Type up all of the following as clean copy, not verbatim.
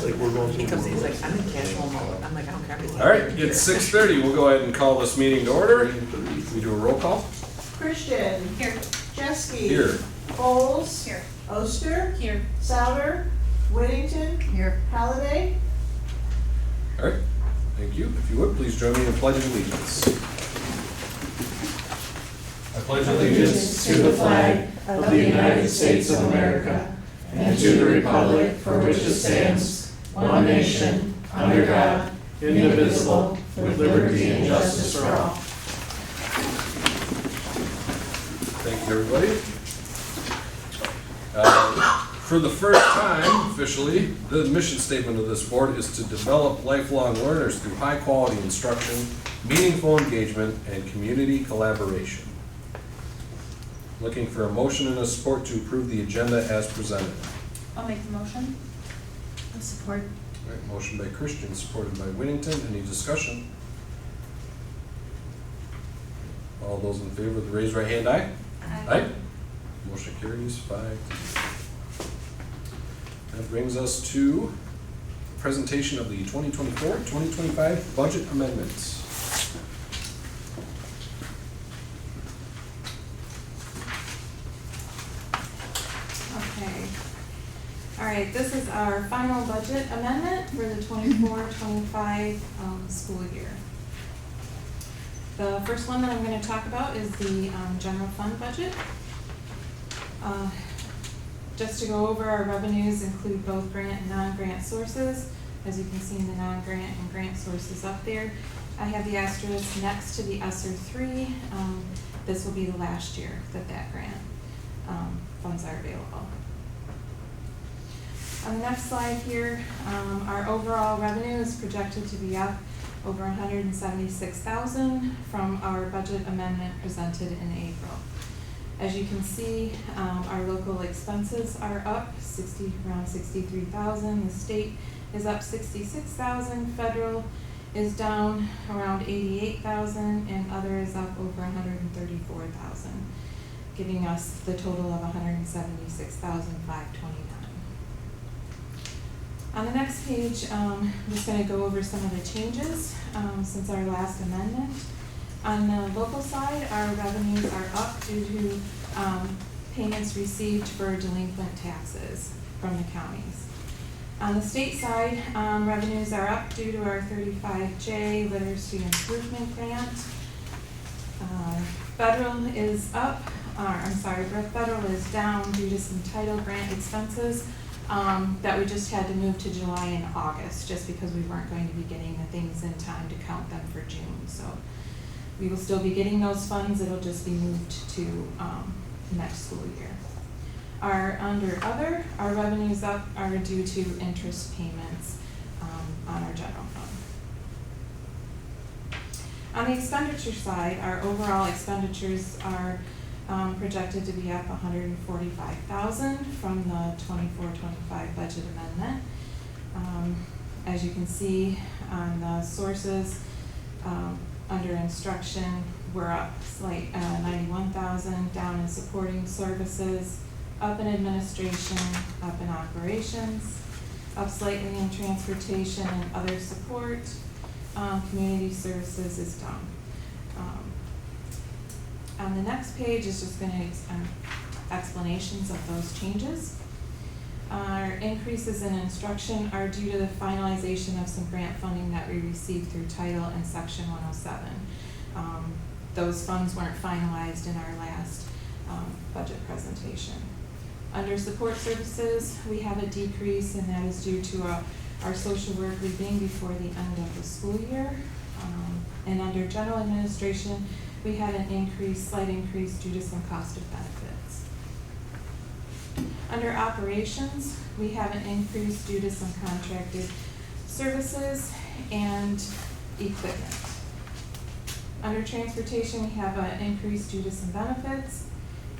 like we're going He comes in, he's through. like, I'm in casual mode. I'm like, I don't care. I'm All right, it's 6:30. We'll go ahead and call this meeting to order. We do a roll call. Christian. Here. Jeske. Here. Bowles. Here. Oster. Here. Souter. Whittington. Here. Halliday. All right, thank you. If you would, please join me in pledging allegiance. I pledge allegiance to the flag of the United States of America and to the republic for which it stands, one nation, under God, indivisible, with liberty and justice for all. Thank you, everybody. For the first time, officially, the mission statement of this board is to develop lifelong learners through high-quality instruction, meaningful engagement, and community collaboration. Looking for a motion and a support to approve the agenda as presented. I'll make the motion. I'll support. All right, motion by Christian, supported by Whittington. Any discussion? All those in favor of the raised right hand, aye? Aye. Motion carries 5-0. That brings us to presentation of the 2024-2025 budget amendments. Okay. All right, this is our final budget amendment for the 24-25 school year. The first one that I'm going to talk about is the general fund budget. Just to go over, our revenues include both grant and non-grant sources. As you can see in the non-grant and grant sources up there. I have the asterisk next to the ESSER 3. This will be the last year that grant funds are available. On the next slide here, our overall revenue is projected to be up over $176,000 from our budget amendment presented in April. As you can see, our local expenses are up around $63,000. The state is up $66,000. Federal is down around $88,000, and other is up over $134,000, giving us the total of $176,529. On the next page, I'm just going to go over some of the changes since our last amendment. On the local side, our revenues are up due to payments received for delinquent taxes from the counties. On the state side, revenues are up due to our 35J Literacy Improvement Grant. Federal is up, federal is down due to some title grant expenses that we just had to move to July and August, just because we weren't going to be getting the things in time to count them for June. So we will still be getting those funds, it'll just be moved to next school year. Under other, our revenues up are due to interest payments on our general fund. On the expenditure side, our overall expenditures are projected to be up $145,000 from the 24-25 budget amendment. As you can see on the sources, under instruction, we're up slight $91,000, down in supporting services, up in administration, up in operations, up slightly in transportation and other support. Community services is down. On the next page is just going to explanations of those changes. Our increases in instruction are due to the finalization of some grant funding that we received through Title and Section 107. Those funds weren't finalized in our last budget presentation. Under support services, we have a decrease, and that is due to our social work leaving before the end of the school year. And under general administration, we had an slight increase due to some cost of benefits. Under operations, we have an increase due to some contracted services and equipment. Under transportation, we have an increase due to some benefits.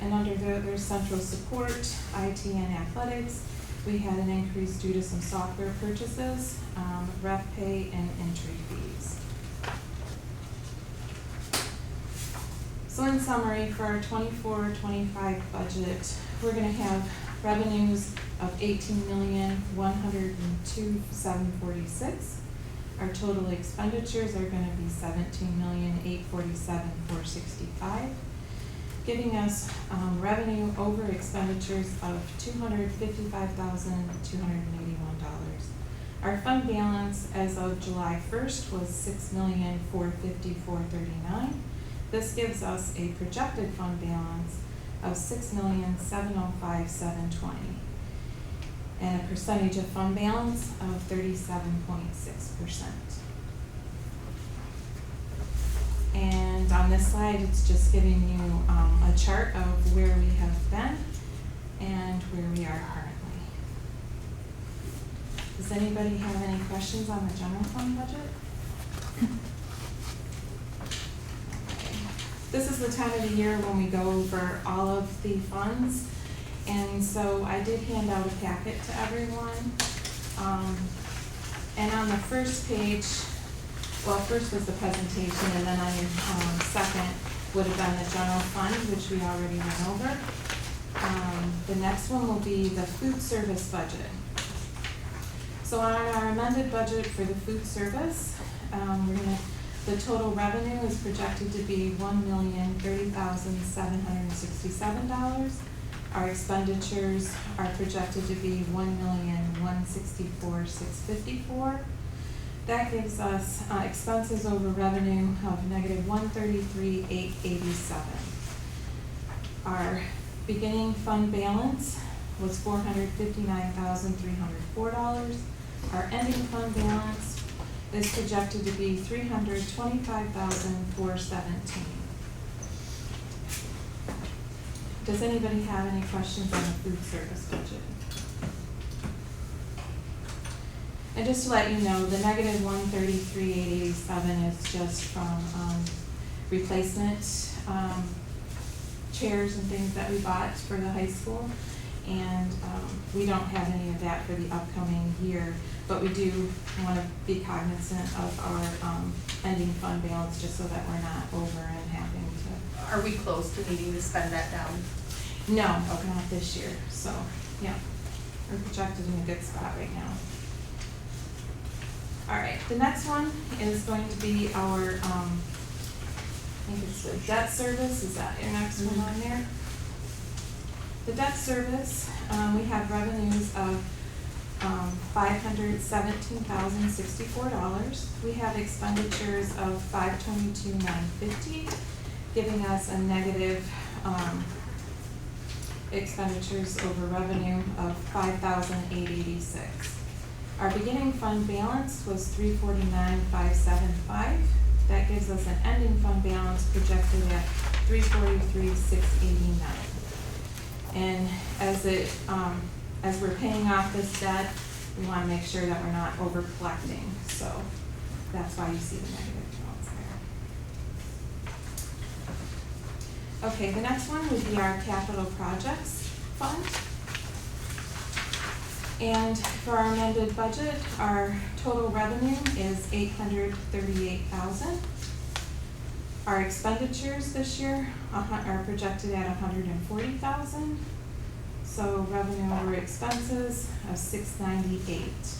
And under their central support, IT and athletics, we had an increase due to some software purchases, ref pay, and entry fees. So in summary, for our 24-25 budget, we're going to have revenues of $18,102,746. Our total expenditures are gonna be $17,847,465, giving us revenue over expenditures of $255,281. Our fund balance as of July 1st was $6,454,39. This gives us a projected fund balance of $6,705,720, and a percentage of fund balance of 37.6%. And on this slide, it's just giving you a chart of where we have been and where we are currently. Does anybody have any questions on the general fund budget? This is the time of the year when we go over all of the funds, and so I did hand out a packet to everyone. And on the first page, well, first was the presentation, and then on your second would have been the general fund, which we already went over. The next one will be the food service budget. So on our amended budget for the food service, the total revenue is projected to be $1,030,767. Our expenditures are projected to be $1,164,654. That gives us expenses over revenue of -$133,887. Our beginning fund balance was $459,304. Our ending fund balance is projected to be $325,417. Does anybody have any questions on the food service budget? And just to let you know, the -$133,887 is just from replacement chairs and things that we bought for the high school. And we don't have any of that for the upcoming year, but we do want to be cognizant of our ending fund balance, just so that we're not over and having to. Are we close to needing to spend that down? No, not this year, so, yeah, we're projected in a good spot right now. All right, the next one is going to be our, I think it's the debt service. Is that your next one on there? The debt service, we have revenues of $517,064. We have expenditures of $522,950, giving us a negative expenditures over revenue of $5,886. Our beginning fund balance was $349,575. That gives us an ending fund balance projected at $343,689. And as we're paying off this debt, we want to make sure that we're not over collecting. So that's why you see the negative balance there. Okay, the next one would be our capital projects fund. And for our amended budget, our total revenue is $838,000. Our expenditures this year are projected at $140,000. So revenue over expenses of $698,000.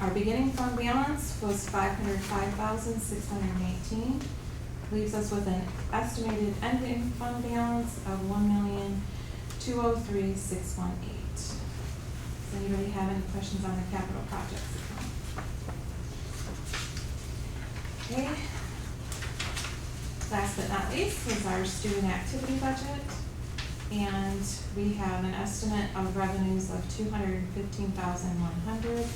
Our beginning fund balance was $505,618. Leaves us with an estimated ending fund balance of $1,203,618. Does anybody have any questions on the capital projects account? Okay. Last but not least is our student activity budget. And we have an estimate of revenues of $215,100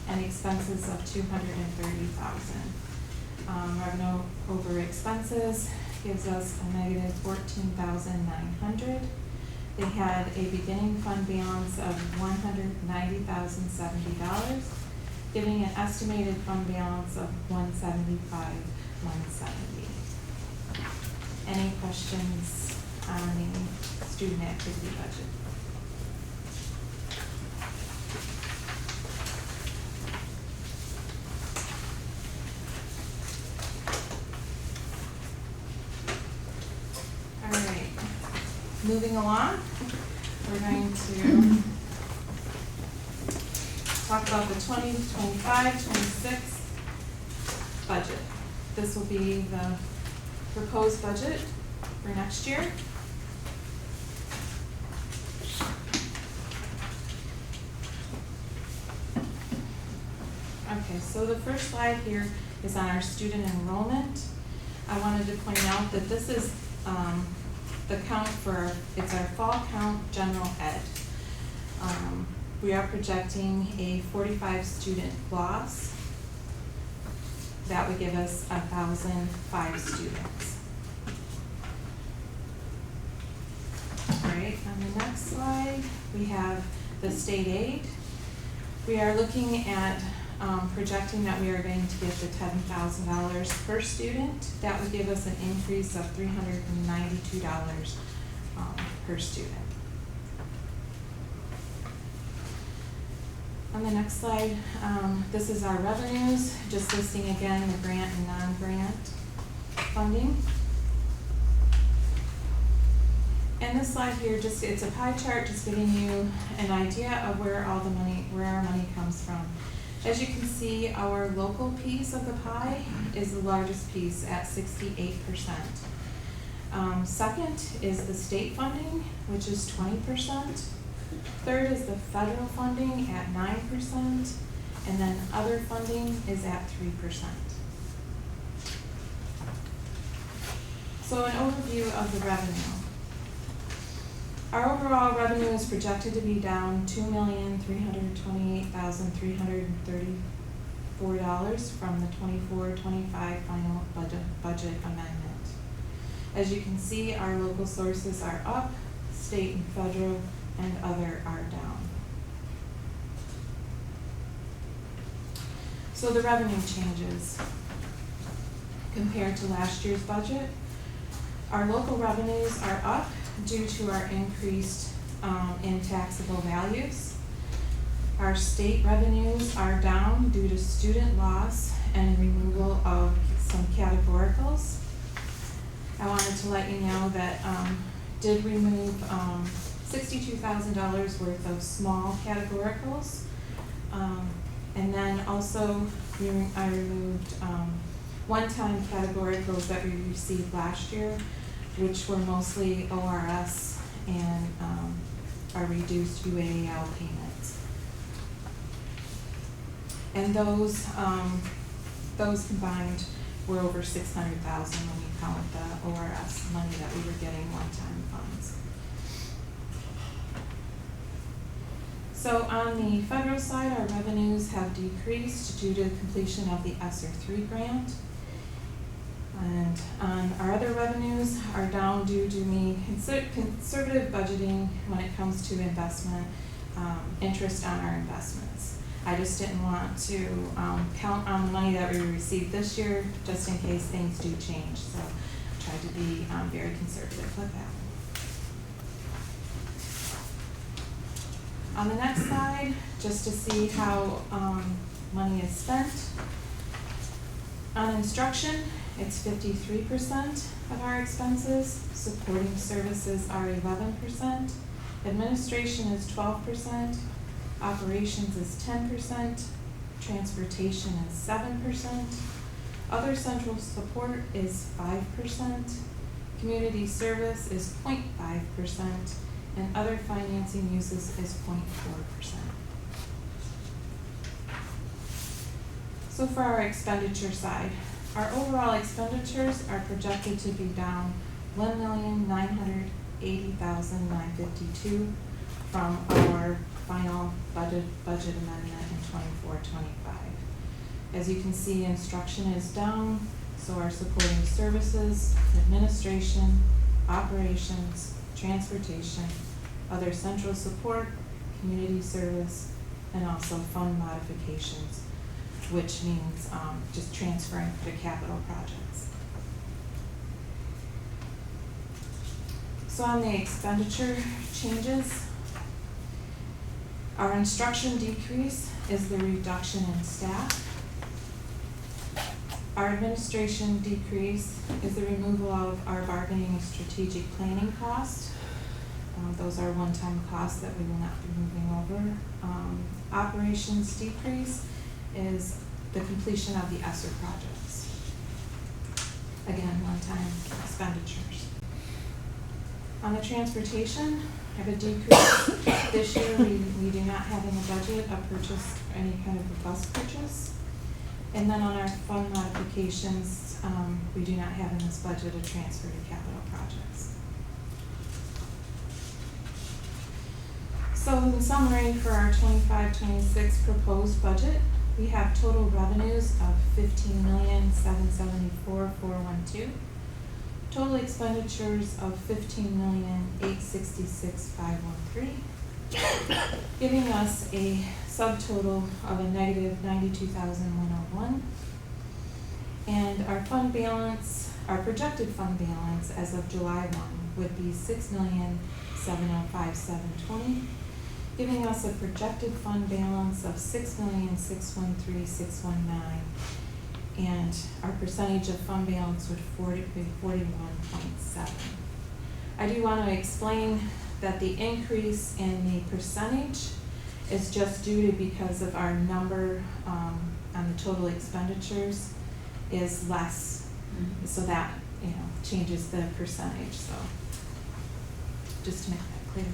and expenses of $230,000. Revenue over expenses gives us a negative $14,900. They had a beginning fund balance of $190,070, giving an estimated fund balance of $175,170. Any questions on the student activity budget? All right, moving along, we're going to talk about the 2025-26 budget. This will be the proposed budget for next year. Okay, so the first slide here is on our student enrollment. I wanted to point out that this is the count for, it's our fall count general ed. We are projecting a 45 student loss. That would give us 1,005 students. All right, on the next slide, we have the state aid. We are looking at projecting that we are going to get the $10,000 per student. That would give us an increase of $392 per student. On the next slide, this is our revenues, just listing again the grant and non-grant funding. And this slide here, just it's a pie chart, just giving you an idea of where all the money, where our money comes from. As you can see, our local piece of the pie is the largest piece at 68%. Second is the state funding, which is 20%. Third is the federal funding at 9%, and then other funding is at 3%. So an overview of the revenue. Our overall revenue is projected to be down $2,328,334 from the 24-25 final budget amendment. As you can see, our local sources are up, state and federal and other are down. So the revenue changes compared to last year's budget. Our local revenues are up due to our increased in taxable values. Our state revenues are down due to student loss and removal of some categoricals. I wanted to let you know that did remove $62,000 worth of small categoricals. And then also I removed one-time categoricals that we received last year, which were mostly ORS and our reduced UAL payments. And those combined were over $600,000 when we count the ORS money that we were getting one-time funds. So on the federal side, our revenues have decreased due to the completion of the ESSER III grant. And our other revenues are down due to me conservative budgeting when it comes to investment, interest on our investments. I just didn't want to count on the money that we received this year, just in case things do change. So I tried to be very conservative with that. On the next slide, just to see how money is spent. On instruction, it's 53% of our expenses. Supporting services are 11%. Administration is 12%. Operations is 10%. Transportation is 7%. Other central support is 5%. Community service is 0.5%. And other financing uses is 0.4%. So for our expenditure side, our overall expenditures are projected to be down $1,980,952 from our final budget amendment in 24-25. As you can see, instruction is down, so our supporting services, administration, operations, transportation, other central support, community service, and also fund modifications, which means just transferring to capital projects. So on the expenditure changes, our instruction decrease is the reduction in staff. Our administration decrease is the removal of our bargaining and strategic planning cost. Those are one-time costs that we will not be moving over. Operations decrease is the completion of the ESSER projects. Again, one-time expenditures. On the transportation, I have a decrease. This year, we do not have in the budget a purchase, any kind of a bus purchase. And then on our fund modifications, we do not have in this budget a transfer to capital projects. So in summary, for our 25-26 proposed budget, we have total revenues of $15,774,412. Total expenditures of $15,866,513, giving us a subtotal of a negative $92,101. And our fund balance, our projected fund balance as of July 1 would be $6,705,720, giving us a projected fund balance of $6,613,619. And our percentage of fund balance would be 41.7. I do want to explain that the increase in the percentage is just due to because of our number on the total expenditures is less. So that, changes the percentage, so just to make that clear.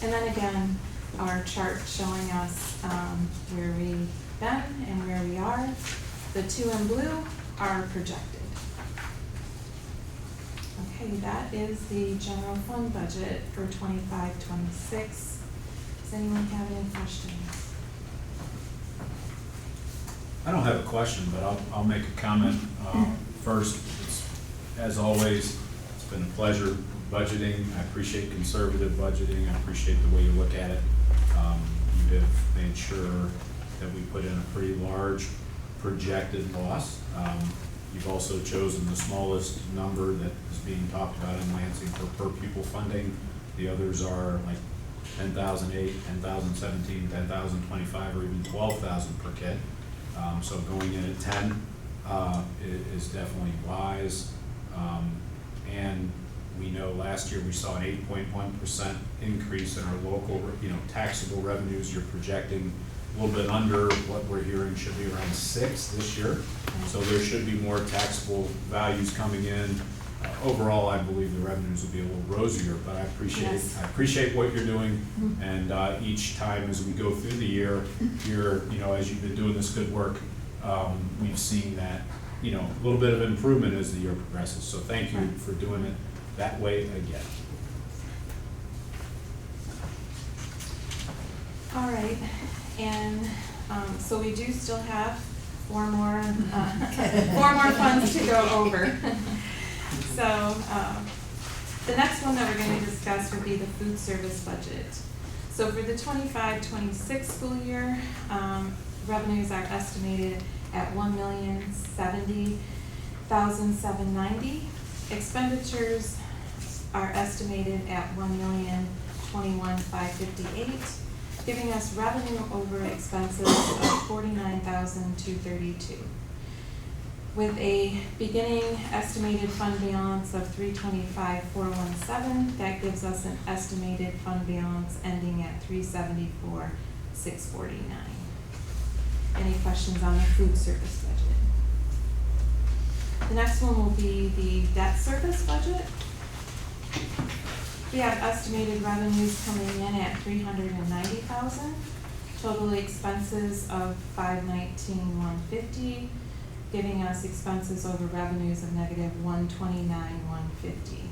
And then again, our chart showing us where we've been and where we are. The two in blue are projected. Okay, that is the general fund budget for 25-26. Does anyone have any questions? I don't have a question, but I'll make a comment. First, as always, it's been a pleasure budgeting. I appreciate conservative budgeting. I appreciate the way you look at it. You have made sure that we put in a pretty large projected loss. You've also chosen the smallest number that is being talked about in Lansing for per pupil funding. The others are like 10,008, 10,017, 10,025, or even 12,000 per kid. So going in at 10 is definitely wise. And we know last year we saw an 8.1% increase in our local, taxable revenues. You're projecting a little bit under what we're hearing should be around 6 this year. So there should be more taxable values coming in. Overall, I believe the revenues will be a little rosier, but I appreciate what you're doing. And each time as we go through the year, as you've been doing this good work, we've seen that, a little bit of improvement as the year progresses. So thank you for doing it that way again. All right, and so we do still have four more funds to go over. So the next one that we're going to discuss would be the food service budget. So for the 25-26 school year, revenues are estimated at $1,070,790. Expenditures are estimated at $1,021,558, giving us revenue over expenses of $49,232. With a beginning estimated fund balance of $325,417, that gives us an estimated fund balance ending at $374,649. Any questions on the food service budget? The next one will be the debt service budget. We have estimated revenues coming in at $390,000, total expenses of $519,150, giving us expenses over revenues of negative $129,150.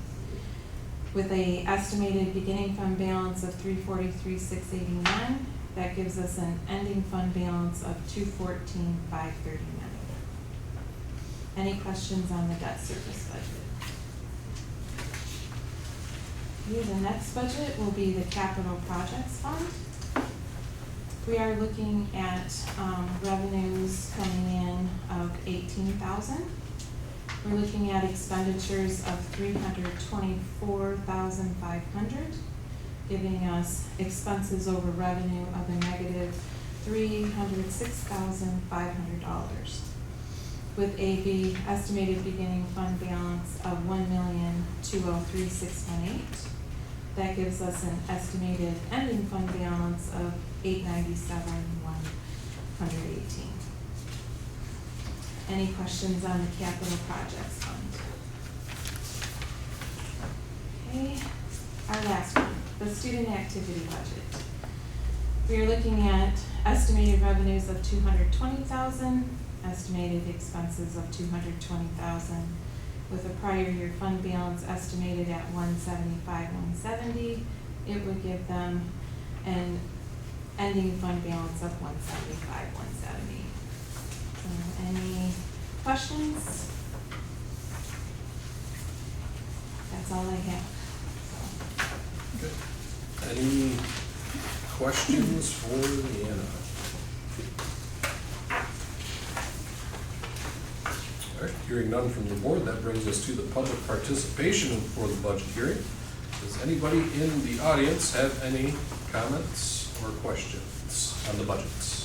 With a estimated beginning fund balance of $343,689, that gives us an ending fund balance of $214,539. Any questions on the debt service budget? The next budget will be the capital projects fund. We are looking at revenues coming in of $18,000. We're looking at expenditures of $324,500, giving us expenses over revenue of a negative $306,500. with a estimated beginning fund balance of $1,203,618. That gives us an estimated ending fund balance of $897,118. Any questions on the capital projects fund? Okay, our last one, the student activity budget. We are looking at estimated revenues of $220,000, estimated expenses of $220,000, with a prior year fund balance estimated at $175,170. It would give them an ending fund balance of $175,170. Any questions? That's all I have. Any questions for Leanna? All right, hearing none from the board, that brings us to the public participation for the budget hearing. Does anybody in the audience have any comments or questions on the budgets?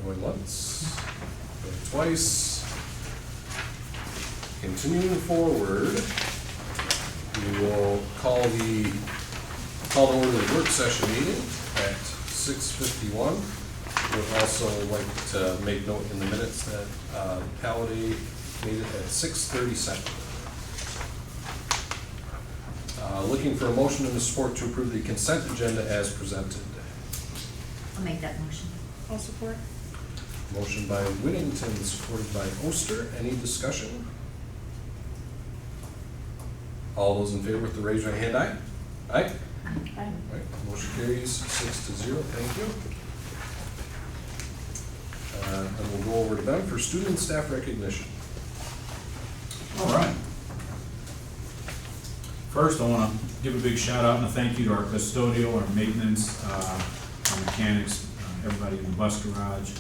Going once, going twice. Continuing forward, we will call to order the work session meeting at 6:51. Would also like to make note in the minutes that Palladay made it at 6:37. Looking for a motion and a support to approve the consent agenda as presented. I'll make that motion. I'll support. Motion by Whittington, supported by Oster. Any discussion? All those in favor with the raise your hand, aye? Aye? Aye. Right, motion carries 6-0, thank you. And we'll go over to Ben for student and staff recognition. All right. First, I want to give a big shout out and a thank you to our custodial, our maintenance, our mechanics, everybody in the bus garage,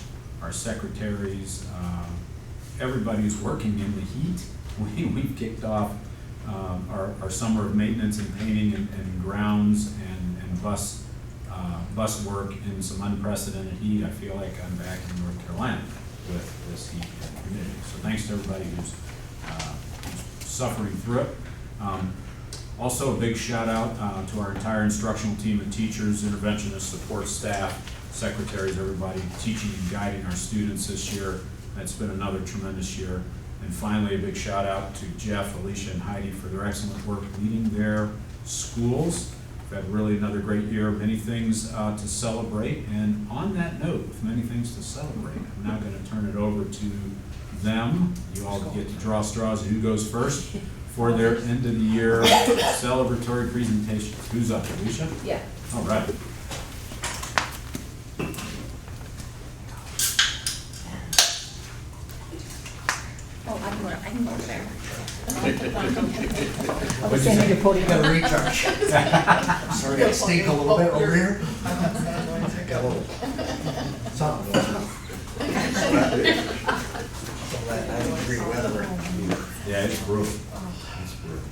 our secretaries, everybody who's working in the heat. We've kicked off our summer of maintenance and painting and grounds and bus work in some unprecedented heat. I feel like I'm back in North Carolina with this heat and humidity. So thanks to everybody who's suffering through it. Also a big shout out to our entire instructional team of teachers, interventionists, support staff, secretaries, everybody teaching and guiding our students this year. That's been another tremendous year. And finally, a big shout out to Jeff, Alicia, and Heidi for their excellent work leading their schools. We've had really another great year, many things to celebrate. And on that note, with many things to celebrate, I'm now going to turn it over to them. You all get to draw straws who goes first for their end of the year celebratory presentation. Who's up, Alicia? Yeah. All right. Oh, I can go there. I was saying your podium got a recharge. Sorry, I stink a little bit over here. Got a little something. So that 90-degree weather. Yeah, it's brutal. It's brutal.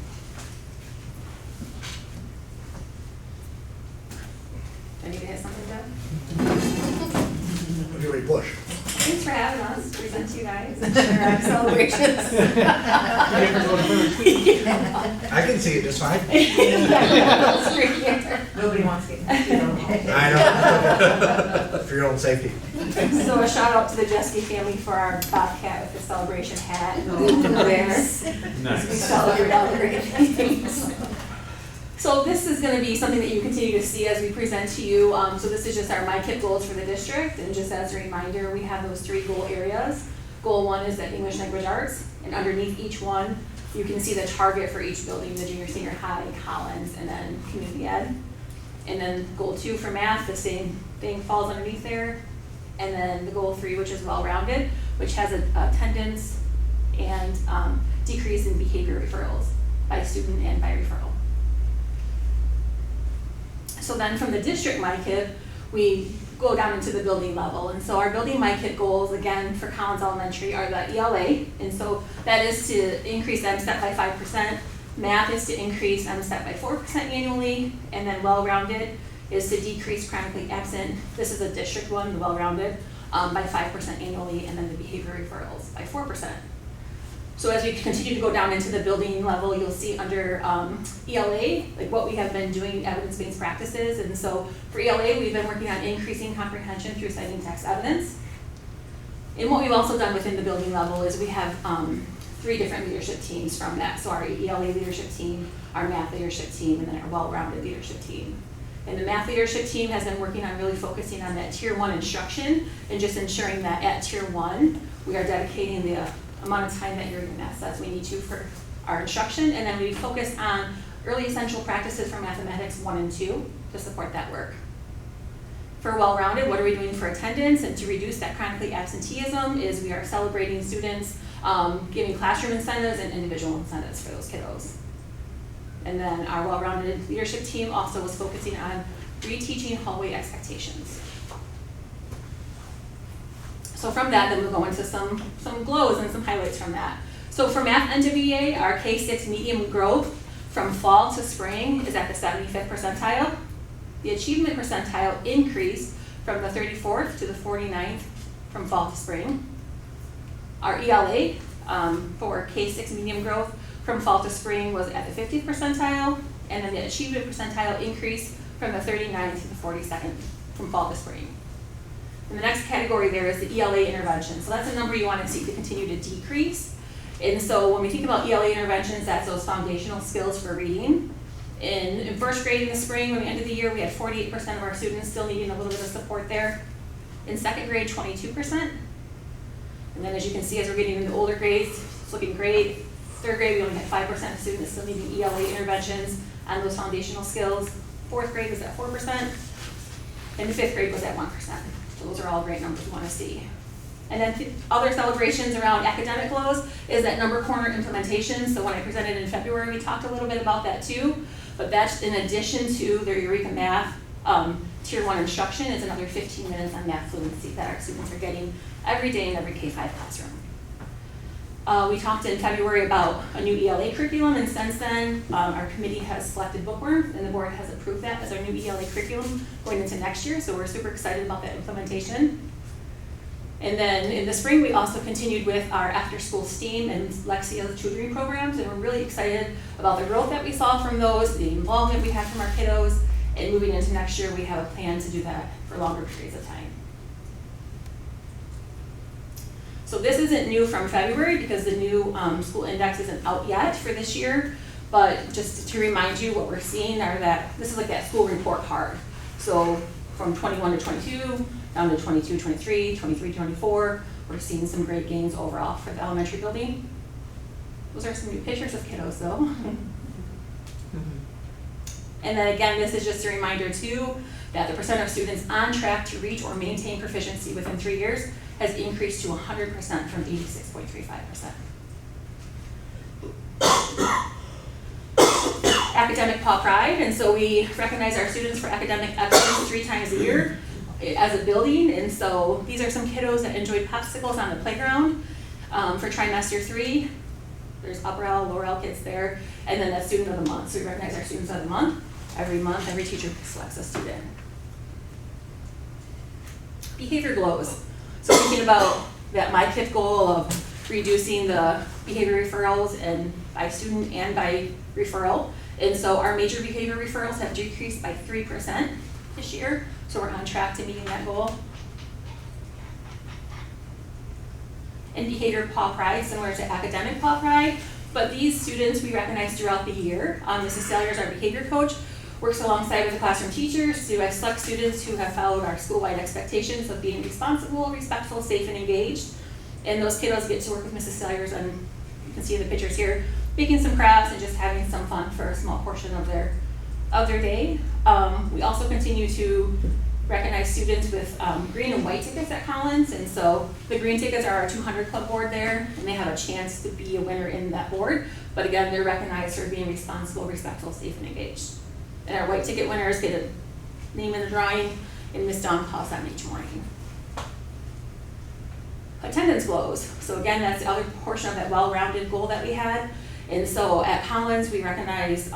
Anybody has something, Deb? Look at Ray Bush. Thanks for having us, present to you guys and share our celebrations. I can see it just fine. Nobody wants to get I know. For your own safety. So a shout out to the Jeske family for our Bobcat with the celebration hat and the bear. We Nice. celebrate all the great things. So this is going to be something that you continue to see as we present to you. So this is just our MyKit goals for the district, and just as a reminder, we have those 3 goal areas. Goal 1 is the English language arts, and underneath each one, you can see the target for each building, the junior, senior high, Collins, and then community ed. And then goal 2 for math, the same thing falls underneath there. And then the goal 3, which is well-rounded, which has attendance and decrease in behavior referrals by student and by referral. So then from the district MyKit, we go down into the building level. And so our building MyKit goals, again, for Collins Elementary are the ELA. And so that is to increase MSTEP by 5%. Math is to increase MSTEP by 4% annually. And then well-rounded is to decrease chronically absent. This is a district one, the well-rounded, by 5% annually, and then the behavior referrals by 4%. So as we continue to go down into the building level, you'll see under ELA, like what we have been doing evidence-based practices. And so for ELA, we've been working on increasing comprehension through citing text evidence. And what we've also done within the building level is we have 3 different leadership teams from that. So our ELA leadership team, our math leadership team, and then our well-rounded leadership team. And the math leadership team has been working on really focusing on that tier 1 instruction and just ensuring that at tier 1, we are dedicating the amount of time that your math says we need to for our instruction. And then we focus on early essential practices for mathematics 1 and 2 to support that work. For well-rounded, what are we doing for attendance? And to reduce that chronically absenteeism is we are celebrating students, giving classroom incentives and individual incentives for those kiddos. And then our well-rounded leadership team also was focusing on reteaching hallway expectations. So from that, then we'll go into some glows and some highlights from that. So for math NWEA, our K-6 medium growth from fall to spring is at the 75th percentile. The achievement percentile increased from the 34th to the 49th from fall to spring. Our ELA for K-6 medium growth from fall to spring was at the 50th percentile, and then the achievement percentile increased from the 39th to the 42nd from fall to spring. And the next category there is the ELA intervention. So that's a number you want to see to continue to decrease. And so when we think about ELA interventions, that's those foundational skills for reading. In first grade in the spring, when we ended the year, we had 48% of our students still needing a little bit of support there. In second grade, 22%. And then as you can see, as we're getting into older grades, it's looking great. Third grade, we only had 5% of students still needing ELA interventions on those foundational skills. Fourth grade was at 4%. And the fifth grade was at 1%. So those are all great numbers you want to see. And then other celebrations around academic glows is that number corner implementation. So when I presented in February, we talked a little bit about that too. But that's in addition to their Eureka Math Tier 1 instruction. It's another 15 minutes on math fluency that our students are getting every day in every K-5 classroom. We talked in February about a new ELA curriculum, and since then, our committee has selected Bookworm, and the board has approved that as our new ELA curriculum going into next year, so we're super excited about that implementation. And then in the spring, we also continued with our after-school STEAM and Lexia tutoring programs, and we're really excited about the growth that we saw from those, the involvement we had from our kiddos, and moving into next year, we have a plan to do that for longer periods of time. So this isn't new from February because the new school index isn't out yet for this year, but just to remind you, what we're seeing are that, this is like that school report card. So from 21 to 22, down to 22, 23, 23, 24, we're seeing some great gains overall for the elementary building. Those are some new pictures of kiddos though. And then again, this is just a reminder too, that the percent of students on track to reach or maintain proficiency within 3 years has increased to 100% from 86.35%. Academic Paw Pride, and so we recognize our students for academic excellence 3 times a year as a building, and so these are some kiddos that enjoyed popsicles on the playground for trimester 3. There's upper L, lower L kids there, and then a student of the month. So we recognize our students of the month. Every month, every teacher selects a student. Behavior glows. So thinking about that MyKIP goal of reducing the behavior referrals and by student and by referral. And so our major behavior referrals have decreased by 3% this year. So we're on track to meeting that goal. And behavior Paw Pride, similar to academic Paw Pride, but these students we recognize throughout the year. Mrs. Salyers, our behavior coach, works alongside with the classroom teachers to select students who have followed our school-wide expectations of being responsible, respectful, safe, and engaged. And those kiddos get to work with Mrs. Salyers, and you can see in the pictures here, making some crafts and just having some fun for a small portion of their day. We also continue to recognize students with green and white tickets at Collins, and so the green tickets are our 200 Club board there, and they have a chance to be a winner in that board. But again, they're recognized for being responsible, respectful, safe, and engaged. And our white ticket winners get a name in the drawing, and Miss Dawn calls them each morning. Attendance glows. So again, that's the other portion of that well-rounded goal that we had. And so at Collins, we recognize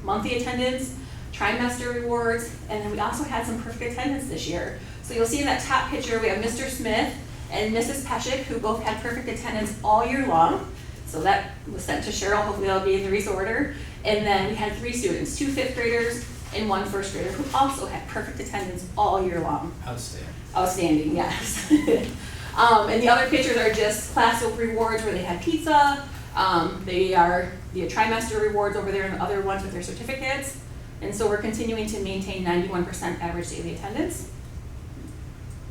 monthly attendance, trimester rewards, and then we also had some perfect attendance this year. So you'll see in that top picture, we have Mr. Smith and Mrs. Peshek, who both had perfect attendance all year long. So that was sent to Cheryl, hopefully that'll be in the reorder. And then we had 3 students, 2 fifth graders and 1 first grader, who also had perfect attendance all year long. Outstanding. Outstanding, yes. And the other pictures are just class rewards where they had pizza. They are the trimester rewards over there and the other ones with their certificates. And so we're continuing to maintain 91% average daily attendance.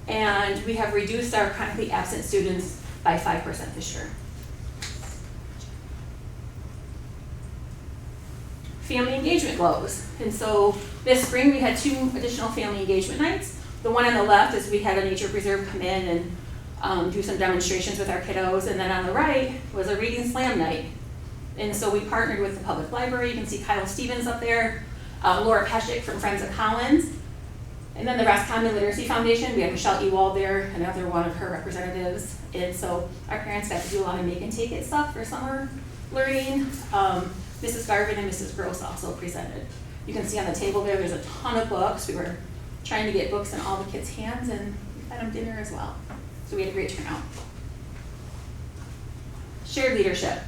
And we have reduced our chronically absent students by 5% this year. Family engagement glows. And so this spring we had 2 additional family engagement nights. The one on the left is we had a nature preserve come in and do some demonstrations with our kiddos. And then on the right was a reading slam night. And so we partnered with the public library. You can see Kyle Stevens up there, Laura Peshek from Friends of Collins. And then the Roscommon Literacy Foundation, we had Michelle Ewald there, another one of her representatives. And so our parents got to do a lot of make and take it stuff for summer learning. Mrs. Garvin and Mrs. Gross also presented. You can see on the table there's a ton of books. We were trying to get books in all the kids' hands, and we fed them dinner as well. So we had a great turnout. Shared leadership.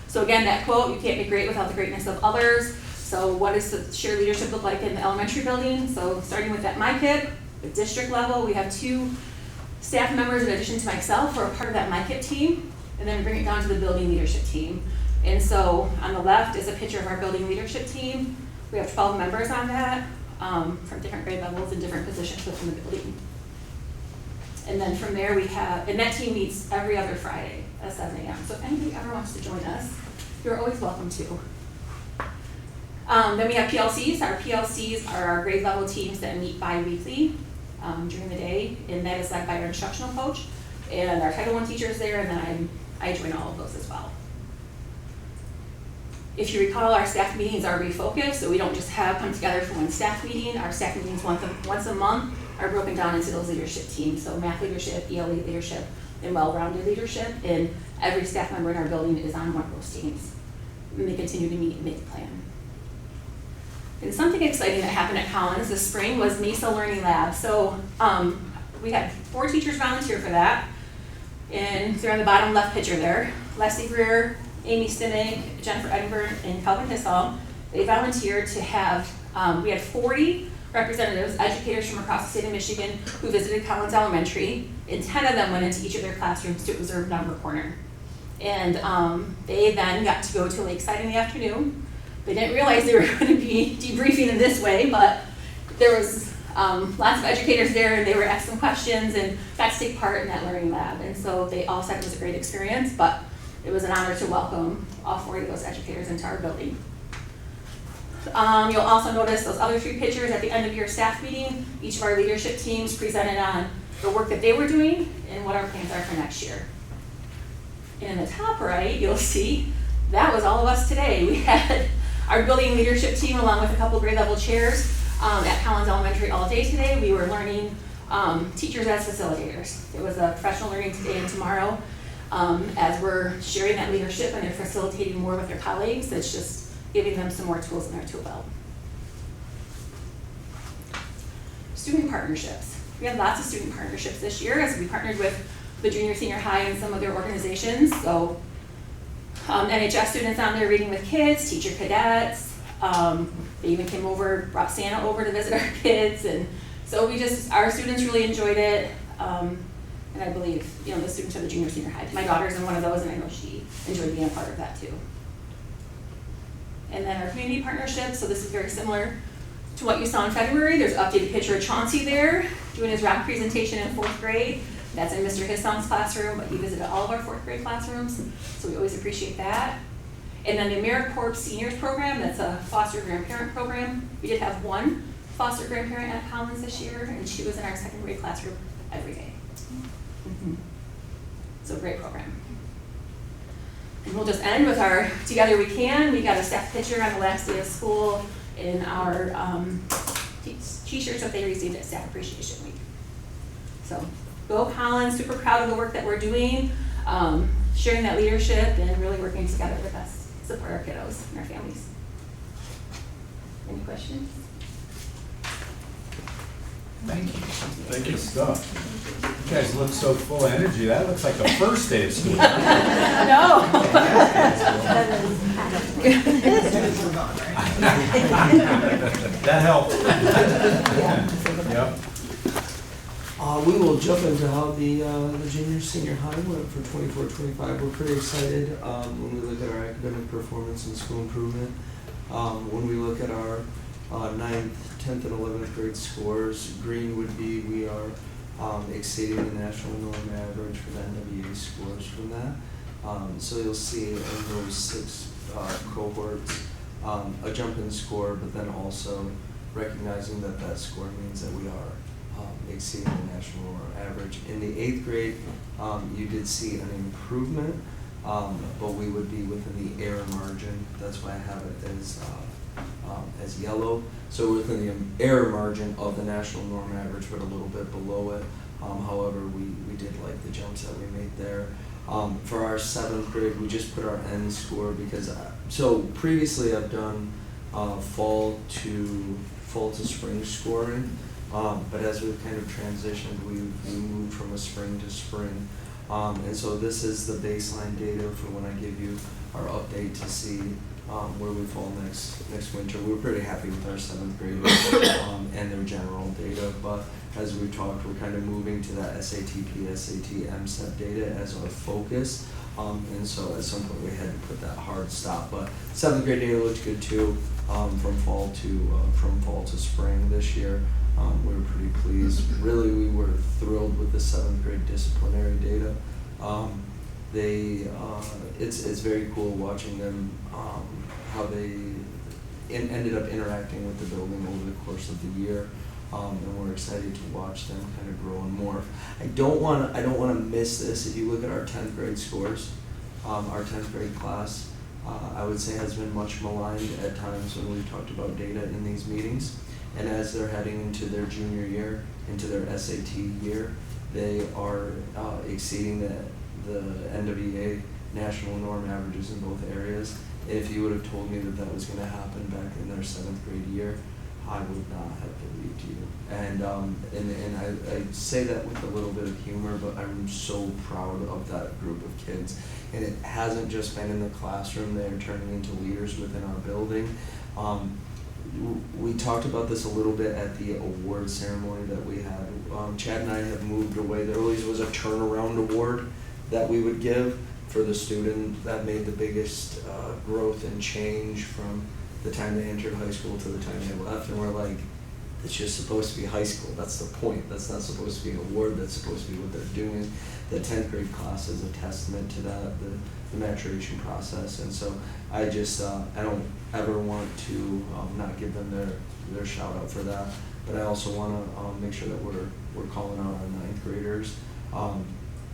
So again, that quote, you can't be great without the greatness of others. So what does the shared leadership look like in the elementary building? So starting with that MyKIP, the district level, we have 2 staff members in addition to myself who are part of that MyKIP team, and then we bring it down to the building leadership team. And so on the left is a picture of our building leadership team. We have 12 members on that from different grade levels and different positions within the building. And then from there we have, and that team meets every other Friday at 7 a.m. So if anybody ever wants to join us, you're always welcome to. Then we have PLCs. Our PLCs are our grade level teams that meet bi-weekly during the day, and that is led by our instructional coach and our Title I teachers there, and then I join all of those as well. If you recall, our staff meetings are refocused, so we don't just come together for one staff meeting. Our staff meetings once a month are broken down into those leadership teams, so math leadership, ELA leadership, and well-rounded leadership, and every staff member in our building is on one of those teams. And they continue to meet and make a plan. And something exciting that happened at Collins this spring was Mesa Learning Lab. So we had 4 teachers volunteer for that, and they're on the bottom left picture there. Leslie Greer, Amy Stimmick, Jennifer Edinburgh, and Calvin Hissall. They volunteered to have, we had 40 representatives, educators from across the state of Michigan who visited Collins Elementary, and 10 of them went into each of their classrooms to observe Number Corner. And they then got to go to Lakeside in the afternoon. They didn't realize they were going to be debriefing in this way, but there was lots of educators there, and they were asked some questions and got to take part in that learning lab. And so they all said it was a great experience, but it was an honor to welcome all 40 of those educators into our building. You'll also notice those other 3 pictures at the end of your staff meeting. Each of our leadership teams presented on the work that they were doing and what our plans are for next year. And in the top right, you'll see that was all of us today. We had our building leadership team along with a couple grade level chairs at Collins Elementary all day today. We were learning teachers as facilitators. It was a professional learning today and tomorrow. As we're sharing that leadership and they're facilitating more with their colleagues, it's just giving them some more tools in their tool belt. Student partnerships. We had lots of student partnerships this year as we partnered with the junior senior high and some of their organizations. So NHS students on there reading with kids, teacher cadets. They even came over, brought Santa over to visit our kids. And so our students really enjoyed it. And I believe, the students of the junior senior high. My daughter's in one of those, and I know she enjoyed being a part of that too. And then our community partnerships, so this is very similar to what you saw in February. There's an updated picture of Chauncey there doing his rock presentation in 4th grade. That's in Mr. Hissong's classroom, but he visited all of our 4th grade classrooms, so we always appreciate that. And then the AmeriCorps Seniors Program, that's a foster grandparent program. We did have 1 foster grandparent at Collins this year, and she was in our 2nd grade classroom every day. So great program. And we'll just end with our Together We Can. We got a staff picture on the last day of school in our t-shirts that they received at Staff Appreciation Week. So go Collins, super proud of the work that we're doing, sharing that leadership and really working together with us to support our kiddos and our families. Any questions? Thank you. Thank you. Good stuff. You guys look so full of energy. That looks like the first day of school. No. That helped. Yep. We will jump into how the junior senior high went for 24-25. We're pretty excited when we look at our academic performance and school improvement. When we look at our 9th, 10th, and 11th grade scores, green would be we are exceeding the national norm average for the NWA scores from that. So you'll see in those 6 cohorts a jump in score, but then also recognizing that that score means that we are exceeding the national norm average. In the 8th grade, you did see an improvement, but we would be within the error margin. That's why I have it as yellow. So we're within the error margin of the national norm average, but a little bit below it. However, we did like the jumps that we made there. For our 7th grade, we just put our end score because, so previously I've done fall to spring scoring, but as we've kind of transitioned, we moved from a spring to spring. And so this is the baseline data for when I give you our update to see where we fall next winter. We're pretty happy with our 7th grade and their general data, but as we talked, we're kind of moving to that SATP, SAT, MSET data as our focus. And so at some point we had to put that hard stop, but 7th grade data looked good too, from fall to spring this year. We were pretty pleased. Really, we were thrilled with the 7th grade disciplinary data. It's very cool watching them, how they ended up interacting with the building over the course of the year. And we're excited to watch them kind of grow and morph. I don't want to miss this. If you look at our 10th grade scores, our 10th grade class, I would say has been much maligned at times when we've talked about data in these meetings. And as they're heading into their junior year, into their SAT year, they are exceeding the NWA national norm averages in both areas. And if you would have told me that was going to happen back in their 7th grade year, I would not have believed you. And I say that with a little bit of humor, but I'm so proud of that group of kids. And it hasn't just been in the classroom, they're turning into leaders within our building. We talked about this a little bit at the award ceremony that we had. Chad and I have moved away. There always was a turnaround award that we would give for the student that made the biggest growth and change from the time they entered high school to the time they left. And we're like, it's just supposed to be high school. That's the point. That's not supposed to be an award. That's supposed to be what they're doing. The 10th grade class is a testament to that, the maturation process. And so I just, I don't ever want to not give them their shout out for that. But I also want to make sure that we're calling out our 9th graders.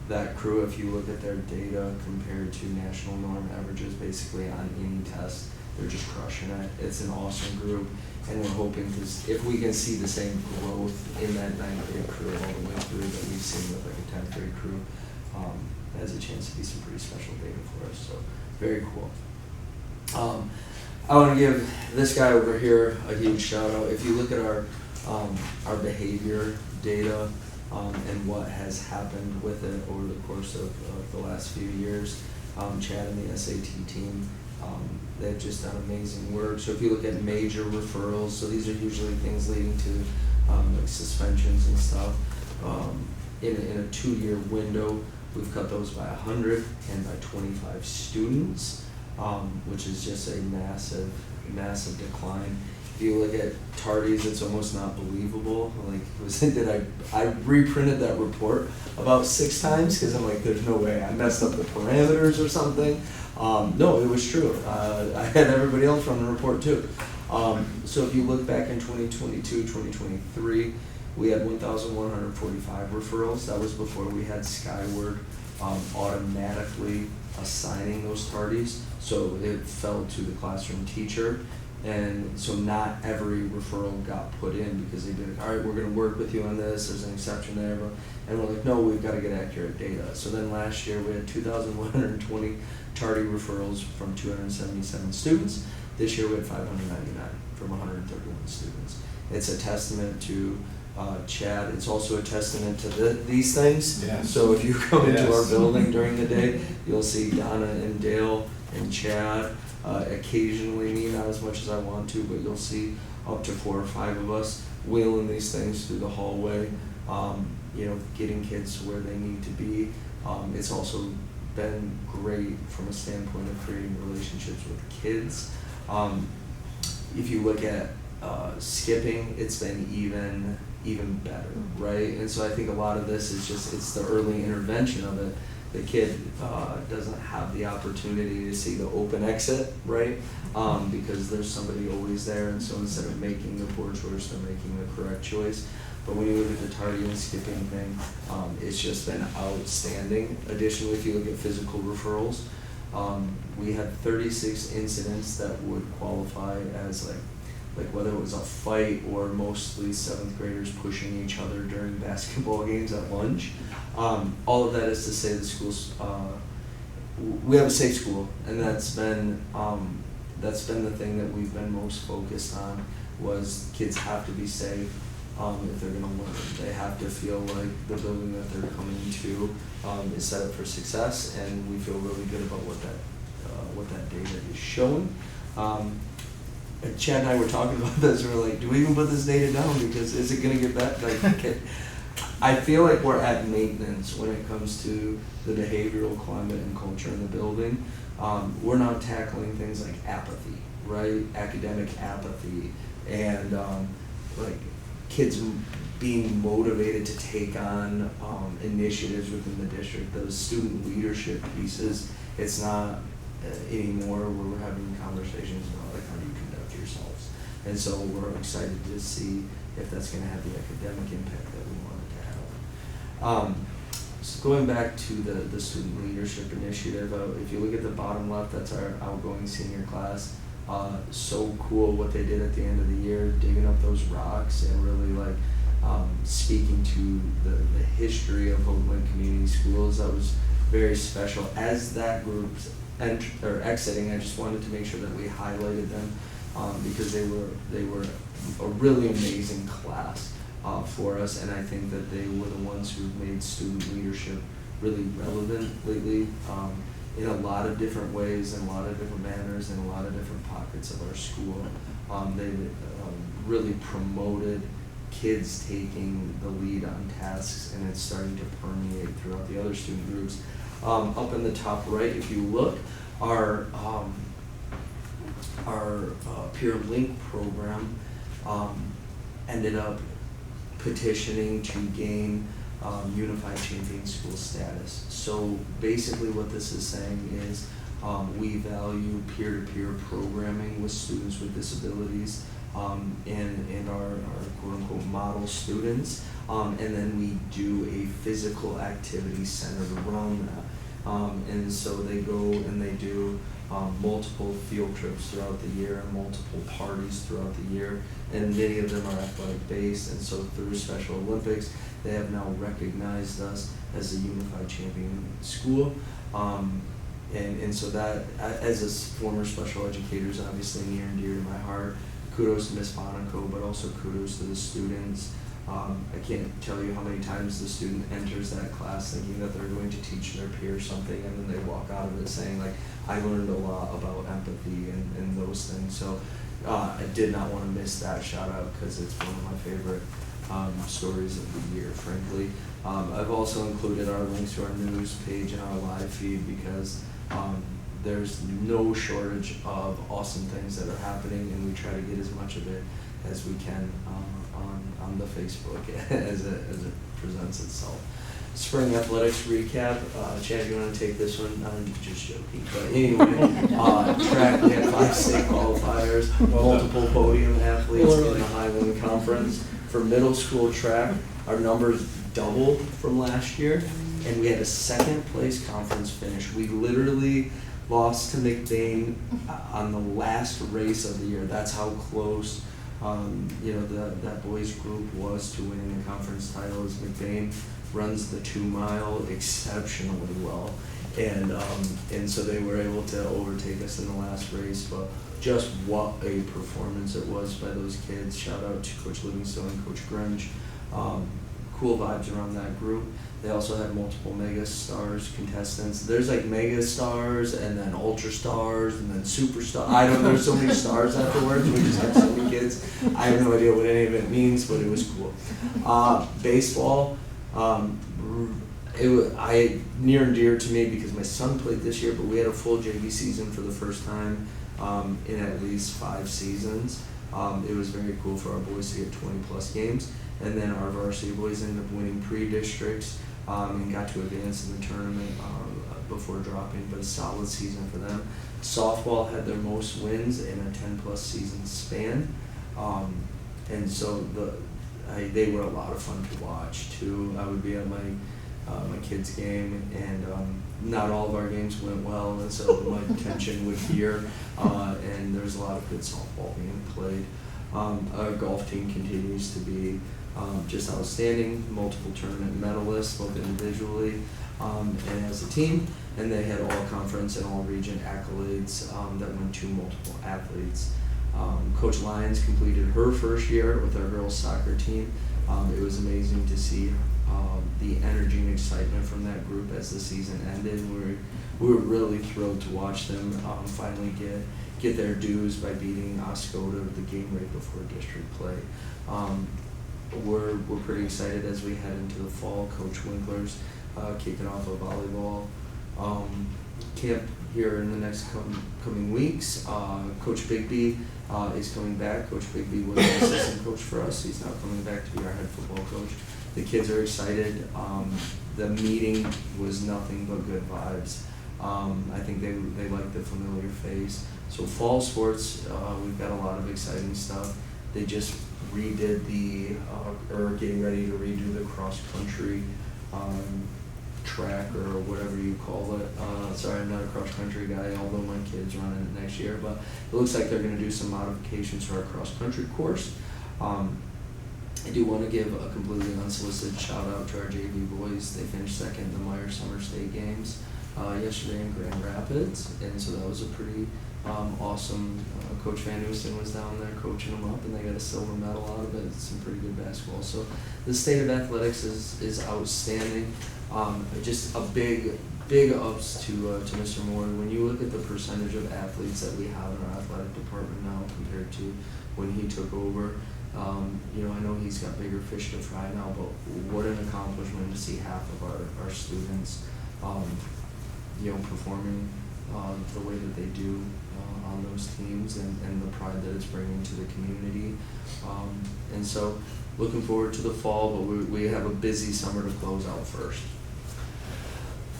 That crew, if you look at their data compared to national norm averages, basically on any test, they're just crushing it. It's an awesome group, and we're hoping if we can see the same growth in that 9th grade crew all the way through that we've seen with like a 10th grade crew, it has a chance to be some pretty special data for us. So very cool. I want to give this guy over here a huge shout out. If you look at our behavior data and what has happened with it over the course of the last few years, Chad and the SAT team, they've just done amazing work. So if you look at major referrals, so these are usually things leading to like suspensions and stuff. In a 2-year window, we've cut those by 100 and by 25 students, which is just a massive decline. If you look at tardies, it's almost not believable. Like, I reprinted that report about 6 times because I'm like, there's no way I messed up the parameters or something. No, it was true. I had everybody else run the report too. So if you look back in 2022, 2023, we had 1,145 referrals. That was before we had Skyward automatically assigning those tardies. So it fell to the classroom teacher. And so not every referral got put in because they'd be like, all right, we're going to work with you on this. There's an exception there. And we're like, no, we've got to get accurate data. So then last year we had 2,120 tardy referrals from 277 students. This year we had 599 from 131 students. It's a testament to Chad. It's also a testament to these things. Yes. So if you come into our Yes. building during the day, you'll see Donna and Dale and Chad, occasionally me, not as much as I want to, but you'll see up to 4 or 5 of us wheeling these things through the hallway, getting kids to where they need to be. It's also been great from a standpoint of creating relationships with kids. If you look at skipping, it's been even better, right? And so I think a lot of this is it's the early intervention of it. The kid doesn't have the opportunity to see the open exit, right? Because there's somebody always there, and so instead of making the poor choice, they're making the correct choice. But when you look at the targeting skipping thing, it's just been outstanding. Additionally, if you look at physical referrals, we had 36 incidents that would qualify as like whether it was a fight or mostly 7th graders pushing each other during basketball games at lunch. All of that is to say the schools, we have a safe school, and that's been the thing that we've been most focused on. Was kids have to be safe if they're going to learn. They have to feel like the building that they're coming to is set up for success, and we feel really good about what that data is showing. Chad and I were talking about this. We were like, do we even put this data down? Because is it going to get better? I feel like we're at maintenance when it comes to the behavioral climate and culture in the building. We're not tackling things like apathy, right? Academic apathy, and kids being motivated to take on initiatives within the district. Those student leadership pieces, it's not anymore where we're having conversations about how do you conduct yourselves. And so we're excited to see if that's going to have the academic impact that we want it to have. So going back to the student leadership initiative, if you look at the bottom left, that's our outgoing senior class. So cool what they did at the end of the year, digging up those rocks and really speaking to the history of Oakland Community Schools. That was very special. As that group's exiting, I just wanted to make sure that we highlighted them because they were a really amazing class for us, and I think that they were the ones who made student leadership really relevant lately in a lot of different ways, in a lot of different manners, in a lot of different pockets of our school. They really promoted kids taking the lead on tasks, and it's starting to permeate throughout the other student groups. Up in the top right, if you look, our Peer Link program ended up petitioning to gain Unified Champion School status. So basically what this is saying is we value peer-to-peer programming with students with disabilities and our quote-unquote model students, and then we do a physical activity centered around that. And so they go and they do multiple field trips throughout the year and multiple parties throughout the year, and many of them are athletic based, and so through Special Olympics they have now recognized us as a Unified Champion School. And so that, as a former special educator, is obviously near and dear to my heart. Kudos to Ms. Monaco, but also kudos to the students. I can't tell you how many times the student enters that class thinking that they're going to teach their peers something, and then they walk out of it saying, I learned a lot about empathy and those things. So I did not want to miss that shout out because it's one of my favorite stories of the year, frankly. I've also included our links to our news page and our live feed because there's no shortage of awesome things that are happening, and we try to get as much of it as we can on the Facebook as it presents itself. Spring athletics recap. Chad, you want to take this one? I'm just joking, but anyway, track, we had 5 state qualifiers, multiple podium athletes in the Highland Conference. For middle school track, our numbers doubled from last year, and we had a 2nd place conference finish. We literally lost to McBain on the last race of the year. That's how close that boys group was to winning the conference title. As McBain runs the 2-mile exceptionally well, and so they were able to overtake us in the last race. But just what a performance it was by those kids. Shout out to Coach Livingstone and Coach Grinch. Cool vibes around that group. They also had multiple mega stars contestants. There's like mega stars and then ultra stars and then superstar. I don't know, there's so many stars afterwards. We just have so many kids. I have no idea what any of it means, but it was cool. Baseball, near and dear to me because my son played this year, but we had a full JV season for the first time in at least 5 seasons. It was very cool for our boys to get 20 plus games. And then our varsity boys ended up winning pre-districts and got to advance in the tournament before dropping, but a solid season for them. Softball had their most wins in a 10 plus season span. And so they were a lot of fun to watch too. I would be at my kids' game, and not all of our games went well, and so my tension would veer, and there's a lot of good softball being played. Our golf team continues to be just outstanding, multiple tournament medalists, both individually and as a team, and they had all conference and all region accolades that went to multiple athletes. Coach Lyons completed her first year with our girls soccer team. It was amazing to see the energy and excitement from that group as the season ended. We were really thrilled to watch them finally get their dues by beating Oscoda the game right before district play. We're pretty excited as we head into the fall. Coach Winkler's kicking off a volleyball camp here in the next coming weeks. Coach Bigby is coming back. Coach Bigby was an assistant coach for us. He's now coming back to be our head football coach. The kids are excited. The meeting was nothing but good vibes. I think they like the familiar face. So fall sports, we've got a lot of exciting stuff. They just redid or getting ready to redo the cross country track or whatever you call it. Sorry, I'm not a cross country guy, although my kid's running it next year, but it looks like they're going to do some modifications to our cross country course. I do want to give a completely unsolicited shout out to our JV boys. They finished second in the Myers Summer State Games yesterday in Grand Rapids, and so that was a pretty awesome. Coach Van Houston was down there coaching them up, and they got a silver medal out of it. It's some pretty good basketball. So the state of athletics is outstanding. Just a big ups to Mr. Moore. When you look at the percentage of athletes that we have in our athletic department now compared to when he took over, I know he's got bigger fish to fry now, but what an accomplishment to see half of our students, performing the way that they do on those teams and the pride that it's bringing to the community. And so looking forward to the fall, but we have a busy summer to close out first.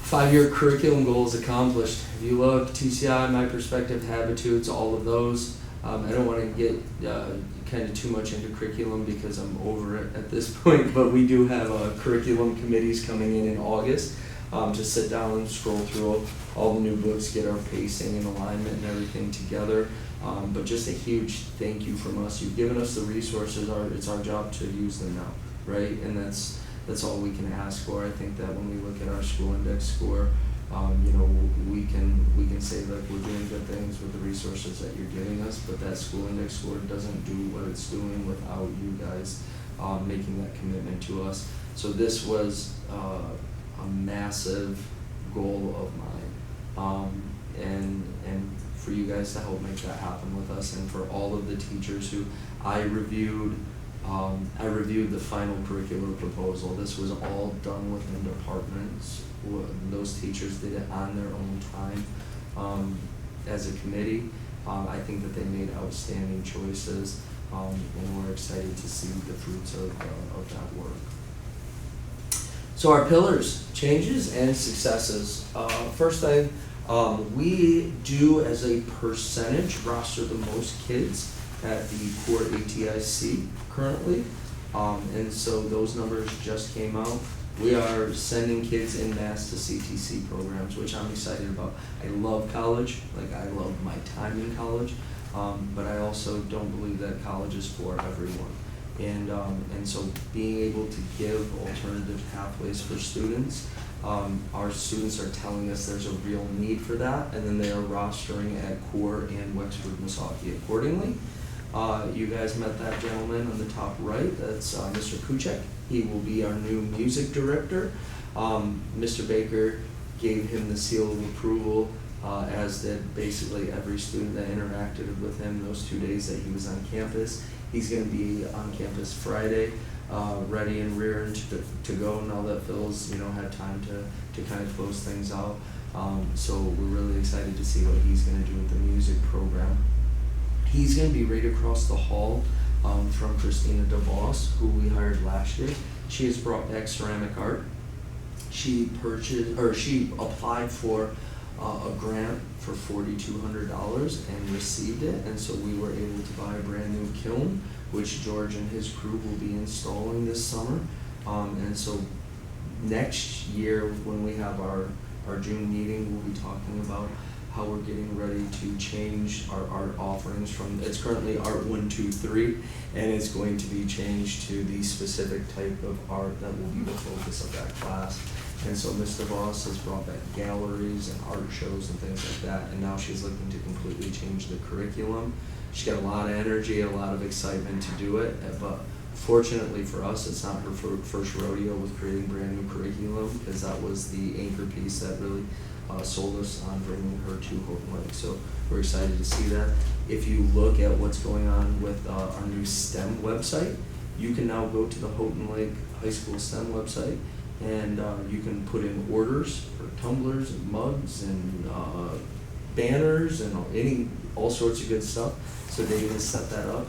5-year curriculum goals accomplished. If you look, TCI, My Perspective, Habitudes, all of those. I don't want to get kind of too much into curriculum because I'm over it at this point, but we do have curriculum committees coming in August to sit down and scroll through all the new books, get our pacing and alignment and everything together. But just a huge thank you from us. You've given us the resources. It's our job to use them now, right? And that's all we can ask for. I think that when we look at our school index score, we can say that we're doing good things with the resources that you're giving us, but that school index score doesn't do what it's doing without you guys making that commitment to us. So this was a massive goal of mine, and for you guys to help make that happen with us, and for all of the teachers who I reviewed the final curricular proposal. This was all done within departments. Those teachers did it on their own time as a committee. I think that they made outstanding choices, and we're excited to see the fruits of that work. So our pillars, changes and successes. First thing, we do as a percentage roster the most kids at the core ATIC currently, and so those numbers just came out. We are sending kids en masse to CTC programs, which I'm excited about. I love college, I love my time in college, but I also don't believe that college is for everyone. And so being able to give alternative pathways for students, our students are telling us there's a real need for that, and then they are rostering at core and Wexford Missaukee accordingly. You guys met that gentleman on the top right, that's Mr. Kuchek. He will be our new music director. Mr. Baker gave him the seal of approval, as did basically every student that interacted with him those 2 days that he was on campus. He's gonna be on campus Friday, ready and rearing to go now that Phil's, had time to kind of close things out. So we're really excited to see what he's gonna do with the music program. He's gonna be right across the hall from Christina DeVos, who we hired last year. She has brought back ceramic art. She applied for a grant for $4,200 and received it, and so we were able to buy a brand new kiln, which George and his crew will be installing this summer. And so next year, when we have our June meeting, we'll be talking about how we're getting ready to change our art offerings from, it's currently Art 1, 2, 3, and it's going to be changed to the specific type of art that will be the focus of that class. And so Ms. DeVos has brought back galleries and art shows and things like that, and now she's looking to completely change the curriculum. She's got a lot of energy, a lot of excitement to do it, but fortunately for us, it's not her first rodeo with creating brand new curriculum, because that was the anchor piece that really sold us on bringing her to Houghton Lake. So we're excited to see that. If you look at what's going on with our new STEM website, you can now go to the Houghton Lake High School STEM website, and you can put in orders for tumblers and mugs and banners and all sorts of good stuff. So Dave has set that up.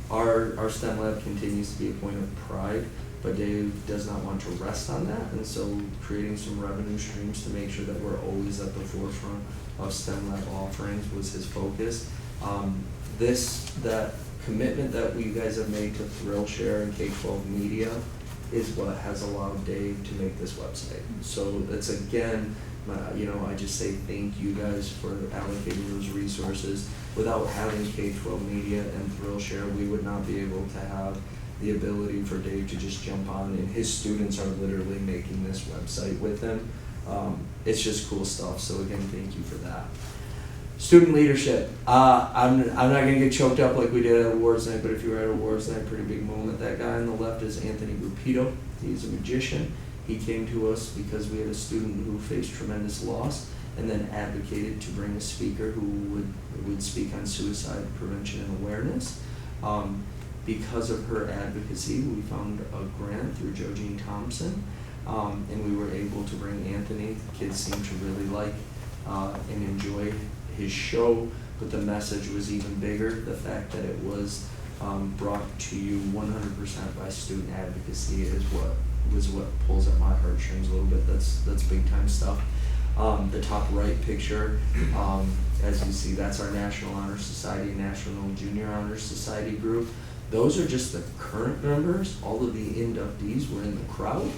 Our STEM lab continues to be a point of pride, but Dave does not want to rest on that, and so creating some revenue streams to make sure that we're always at the forefront of STEM lab offerings was his focus. That commitment that we guys have made to Thrillshare and K-12 media is what has allowed Dave to make this website. So it's again, I just say thank you guys for allocating those resources. Without having K-12 media and Thrillshare, we would not be able to have the ability for Dave to just jump on, and his students are literally making this website with him. It's just cool stuff, so again, thank you for that. Student leadership. I'm not gonna get choked up like we did at awards night, but if you were at awards night, pretty big moment. That guy on the left is Anthony Rupito. He's a magician. He came to us because we had a student who faced tremendous loss, and then advocated to bring a speaker who would speak on suicide prevention and awareness. Because of her advocacy, we found a grant through Joe Jean Thompson, and we were able to bring Anthony. Kids seemed to really like and enjoy his show, but the message was even bigger. The fact that it was brought to you 100% by student advocacy was what pulls at my heartstrings a little bit. That's big time stuff. The top right picture, as you see, that's our National Honor Society, National Junior Honor Society group. Those are just the current members. All of the inductees were in the crowd.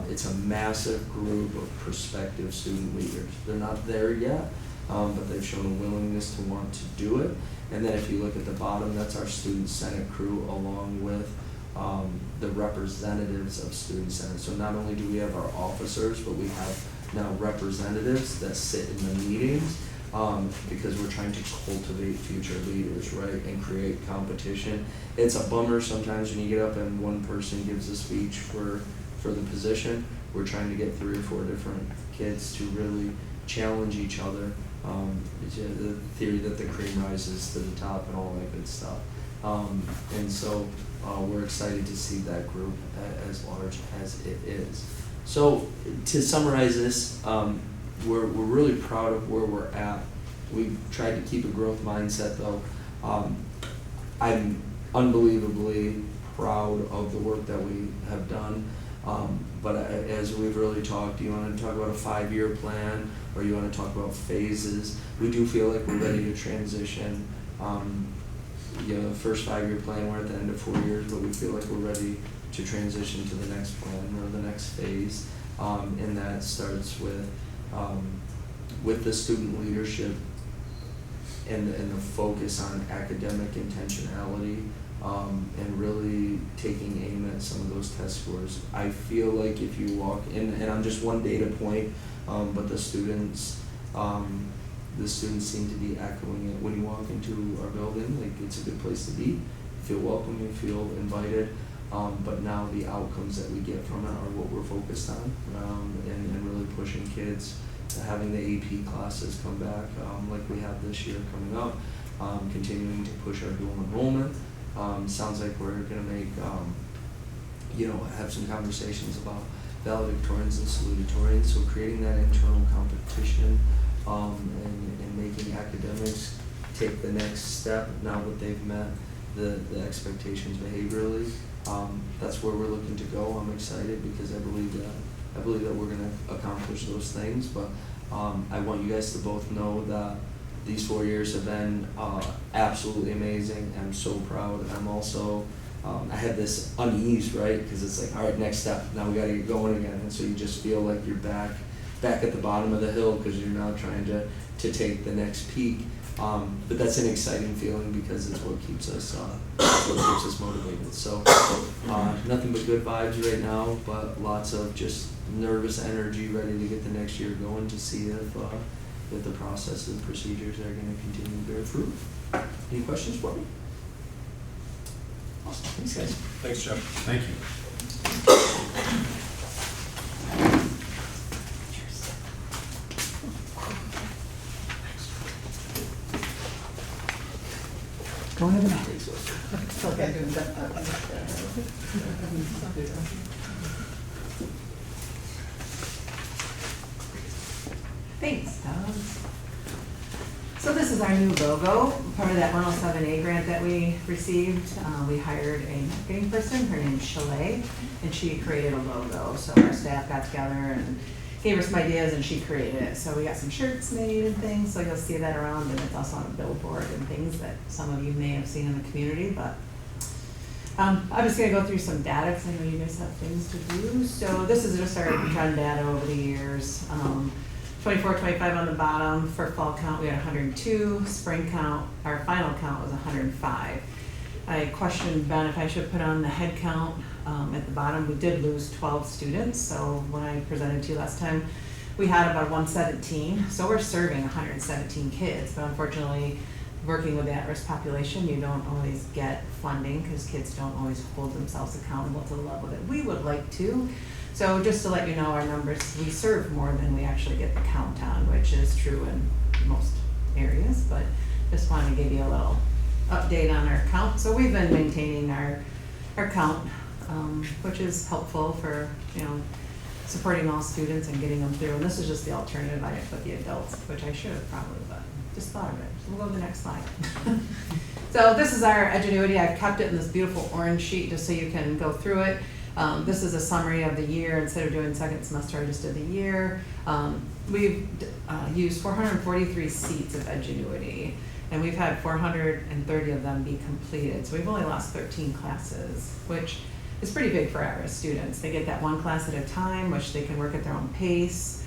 It's a massive group of prospective student leaders. They're not there yet, but they've shown a willingness to want to do it. And then if you look at the bottom, that's our Student Senate crew, along with the representatives of Student Senate. So not only do we have our officers, but we have now representatives that sit in the meetings, because we're trying to cultivate future leaders, right, and create competition. It's a bummer sometimes when you get up and one person gives a speech for the position. We're trying to get 3 or 4 different kids to really challenge each other. The theory that the cream rises to the top and all that good stuff. And so we're excited to see that group as large as it is. So to summarize this, we're really proud of where we're at. We've tried to keep a growth mindset though. I'm unbelievably proud of the work that we have done. But as we've really talked, do you want to talk about a 5-year plan, or you want to talk about phases? We do feel like we're ready to transition. The first 5-year plan, we're at the end of 4 years, but we feel like we're ready to transition to the next plan or the next phase. And that starts with the student leadership and the focus on academic intentionality, and really taking aim at some of those test scores. I feel like if you walk in, and I'm just one data point, but the students the students seem to be echoing it when you walk into our building. Like, it's a good place to be. You feel welcome, you feel invited. But now the outcomes that we get from it are what we're focused on, and really pushing kids, having the AP classes come back like we have this year coming up, continuing to push our dual enrollment. Sounds like we're going to make, have some conversations about valedictorians and salutatorians, so creating that internal competition and making academics take the next step now that they've met the expectations behaviorally. That's where we're looking to go. I'm excited because I believe that we're going to accomplish those things. But I want you guys to both know that these 4 years have been absolutely amazing. I'm so proud. I'm also I had this unease, right? Because it's like, all right, next step. Now we got to get going again, and so you just feel like you're back at the bottom of the hill because you're now trying to take the next peak. But that's an exciting feeling because it's what keeps us motivated. So nothing but good vibes right now, but lots of just nervous energy, ready to get the next year going to see if the process and procedures are going to continue to bear fruit. Any questions for me? Awesome. Thanks, guys. Thanks, Jeff. Thank you. Go ahead and Thanks, Tom. So this is our new logo, part of that 107A grant that we received. We hired a marketing person, her name's Chalet, and she created a logo. So our staff got together and gave her some ideas and she created it. So we got some shirts made and things, so you'll see that around, and it's also on a billboard and things that some of you may have seen in the community. But I'm just gonna go through some data because I know you guys have things to do. So this is just our trend data over the years. 24, 25 on the bottom. For fall count, we had 102. Spring count, our final count was 105. I questioned Ben if I should put on the head count at the bottom. We did lose 12 students, so when I presented to you last time, we had about 117. So we're serving 117 kids, but unfortunately, working with the at-risk population, you don't always get funding because kids don't always hold themselves accountable to the level that we would like to. So just to let you know, our numbers, we serve more than we actually get the count on, which is true in most areas, but just wanted to give you a little update on our count. So we've been maintaining our count, which is helpful for, supporting all students and getting them through. And this is just the alternative. I didn't put the adults, which I should have probably, but just thought of it. So we'll go to the next slide. So this is our Edgenuity. I've kept it in this beautiful orange sheet just so you can go through it. This is a summary of the year. Instead of doing second semester, I just did the year. We've used 443 seats of Edgenuity, and we've had 430 of them be completed. So we've only lost 13 classes, which is pretty big for at-risk students. They get that one class at a time, which they can work at their own pace.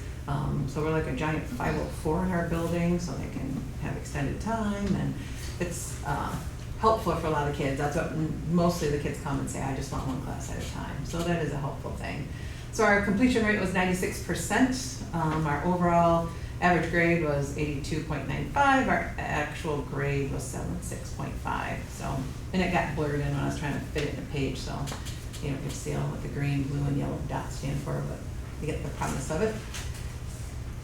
So we're like a giant 504 in our building, so they can have extended time, and it's helpful for a lot of kids. That's what mostly the kids come and say, I just want one class at a time. So that is a helpful thing. So our completion rate was 96%. Our overall average grade was 82.95. Our actual grade was 76.5. So, and it got blurred in when I was trying to fit it in a page. So you don't get to see all what the green, blue, and yellow dots stand for, but you get the premise of it.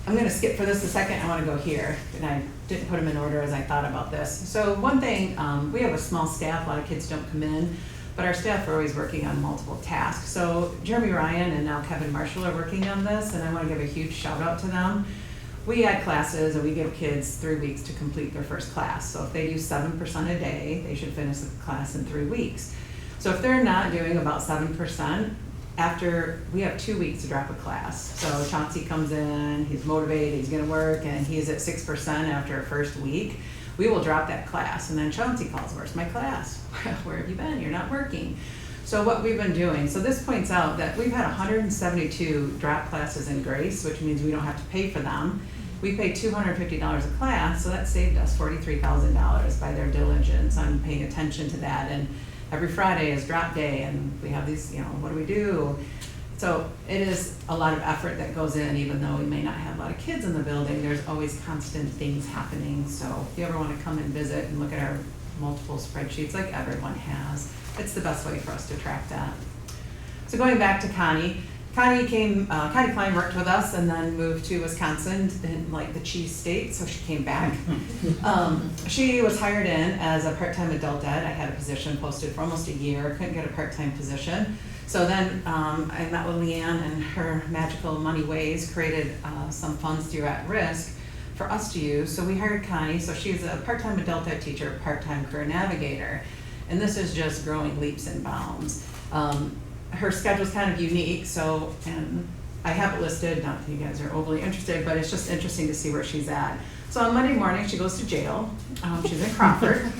I'm going to skip for this a second. I want to go here, and I didn't put them in order as I thought about this. So one thing, we have a small staff. A lot of kids don't come in, but our staff are always working on multiple tasks. So Jeremy Ryan and now Kevin Marshall are working on this, and I want to give a huge shout out to them. We add classes, and we give kids 3 weeks to complete their first class. So if they do 7% a day, they should finish the class in 3 weeks. So if they're not doing about 7%, after we have 2 weeks to drop a class. So Chauncey comes in, he's motivated, he's gonna work, and he's at 6% after a first week. We will drop that class, and then Chauncey calls, where's my class? Where have you been? You're not working. So what we've been doing, so this points out that we've had 172 drop classes in Grace, which means we don't have to pay for them. We pay $250 a class, so that saved us $43,000 by their diligence on paying attention to that. And every Friday is drop day, and we have these, what do we do? So it is a lot of effort that goes in, even though we may not have a lot of kids in the building, there's always constant things happening. So if you ever want to come and visit and look at our multiple spreadsheets like everyone has, it's the best way for us to track that. So going back to Connie, Connie Klein worked with us and then moved to Wisconsin in like the cheese state, so she came back. She was hired in as a part-time adult ed. I had a position posted for almost a year, couldn't get a part-time position. So then I met with Leanne, and her magical money ways created some funds through At Risk for us to use. So we hired Connie, so she's a part-time adult ed teacher, part-time career navigator. And this is just growing leaps and bounds. Her schedule's kind of unique, so, and I have it listed, not that you guys are overly interested, but it's just interesting to see where she's at. So on Monday morning, she goes to jail. She's in Crawford.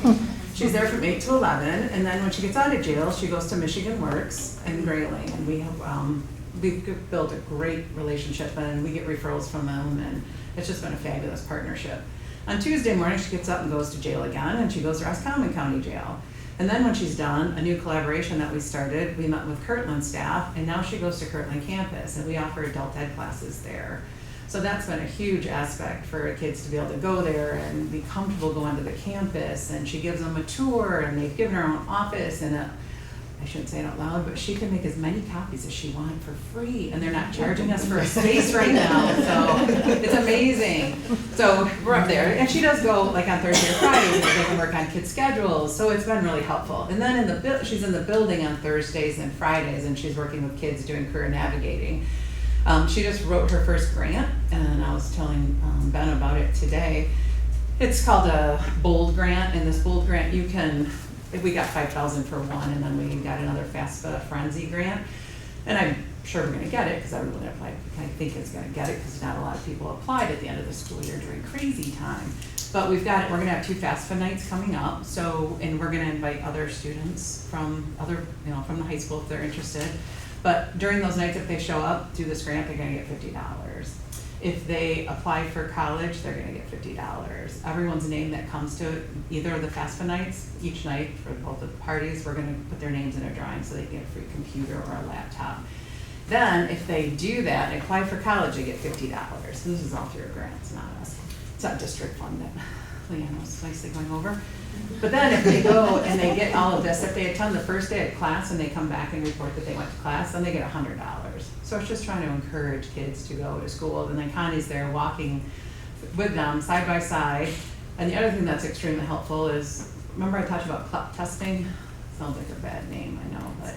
She's there from 8 to 11, and then when she gets out of jail, she goes to Michigan Works in Grayling, and we've built a great relationship, and we get referrals from them, and it's just been a fabulous partnership. On Tuesday morning, she gets up and goes to jail again, and she goes to Roscommon County Jail. And then when she's done, a new collaboration that we started, we met with Kirtland staff, and now she goes to Kirtland campus, and we offer adult ed classes there. So that's been a huge aspect for kids to be able to go there and be comfortable going to the campus, and she gives them a tour, and they've given her own office, and I shouldn't say it out loud, but she can make as many copies as she wanted for free, and they're not charging us for a space right now, so it's amazing. So we're up there, and she does go like on Thursday or Fridays, and they can work on kids' schedules, so it's been really helpful. And then she's in the building on Thursdays and Fridays, and she's working with kids doing career navigating. She just wrote her first grant, and I was telling Ben about it today. It's called a BOLD grant, and this BOLD grant we got $5,000 for one, and then we got another FAFSA Frenzy grant. And I'm sure we're gonna get it, because everyone that applied, I think is gonna get it, because not a lot of people applied at the end of the school year during crazy time. But we're gonna have 2 FAFSA nights coming up, and we're gonna invite other students from from the high school if they're interested. But during those nights, if they show up through this grant, they're gonna get $50. If they apply for college, they're gonna get $50. Everyone's name that comes to either of the FAFSA nights, each night for both of the parties, we're gonna put their names in a drawing so they can get a free computer or a laptop. Then, if they do that and apply for college, they get $50. This is all through grants, not us. It's not district funded. Leanne was nicely going over. But then if they go and they get all of this, if they attend the first day of class and they come back and report that they went to class, then they get $100. So it's just trying to encourage kids to go to school. And then Connie's there walking with them side by side. And the other thing that's extremely helpful is, remember I talked about CLEP testing? Sounds like a bad name, I know, but.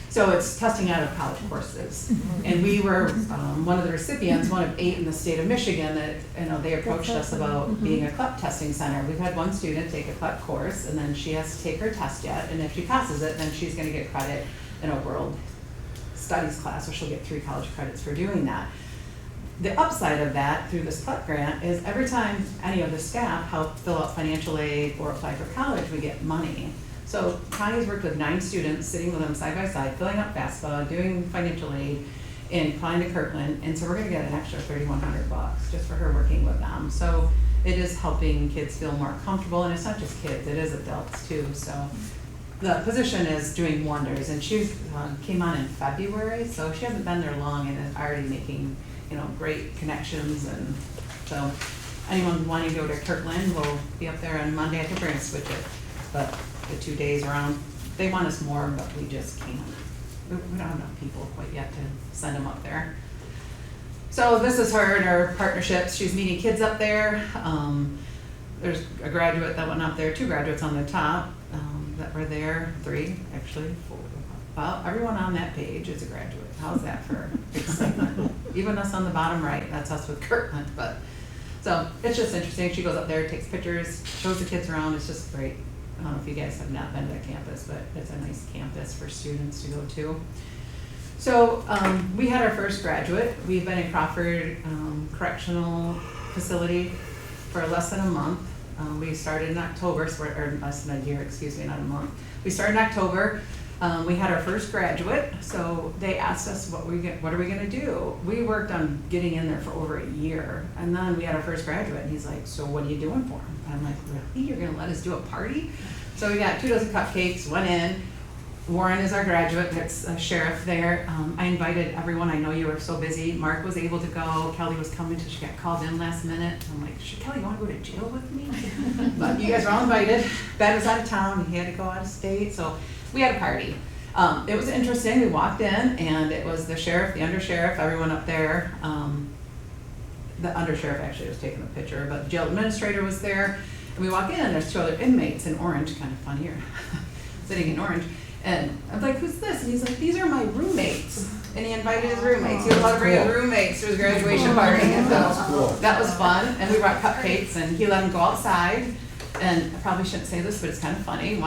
So it's testing out of college courses. And we were one of the recipients, one of 8 in the state of Michigan that, they approached us about being a CLEP testing center. We've had one student take a CLEP course, and then she has to take her test yet, and if she passes it, then she's gonna get credit in a world studies class, or she'll get 3 college credits for doing that. The upside of that through this CLEP grant is every time any of the staff help fill out financial aid or apply for college, we get money. So Connie's worked with 9 students, sitting with them side by side, filling out FAFSA, doing financial aid, and applying to Kirtland, and so we're gonna get an extra $3,100 just for her working with them. So it is helping kids feel more comfortable, and it's not just kids, it is adults too. So the position is doing wonders, and she came on in February, so she hasn't been there long and is already making great connections. And so anyone wanting to go to Kirtland will be up there on Monday. I think we're gonna switch it, but the 2 days around. They want us more, but we just can't. We don't have enough people quite yet to send them up there. So this is her and her partnerships. She's meeting kids up there. There's a graduate that went up there, 2 graduates on the top that were there, 3 actually, 4. Well, everyone on that page is a graduate. How's that for excitement? Even us on the bottom right, that's us with Kirtland. But so it's just interesting. She goes up there, takes pictures, shows the kids around. It's just great. I don't know if you guys have not been to the campus, but it's a nice campus for students to go to. So we had our first graduate. We've been in Crawford Correctional Facility for less than a month. We started in October, or less than a year, excuse me, not a month. We started in October. We had our first graduate, so they asked us what are we gonna do? We worked on getting in there for over a year, and then we had our first graduate, and he's like, so what are you doing for him? And I'm like, really? You're gonna let us do a party? So we got 2 dozen cupcakes, went in, Warren is our graduate, that's a sheriff there. I invited everyone, I know you were so busy. Mark was able to go, Kelly was coming till she got called in last minute. I'm like, Kelly, you wanna go to jail with me? But you guys were all invited. Ben was out of town, he had to go out of state, so we had a party. It was interesting, we walked in and it was the sheriff, the undersheriff, everyone up there. The undersheriff actually was taking a picture, but the jail administrator was there. And we walk in and there's 2 other inmates in orange, kind of funnier, sitting in orange. And I'm like, who's this? And he's like, these are my roommates. And he invited his roommates. He was allowed to bring his roommates to his graduation party. And so that was fun. And we brought cupcakes and he let them go outside. And I probably shouldn't say this, but it's kind of funny. We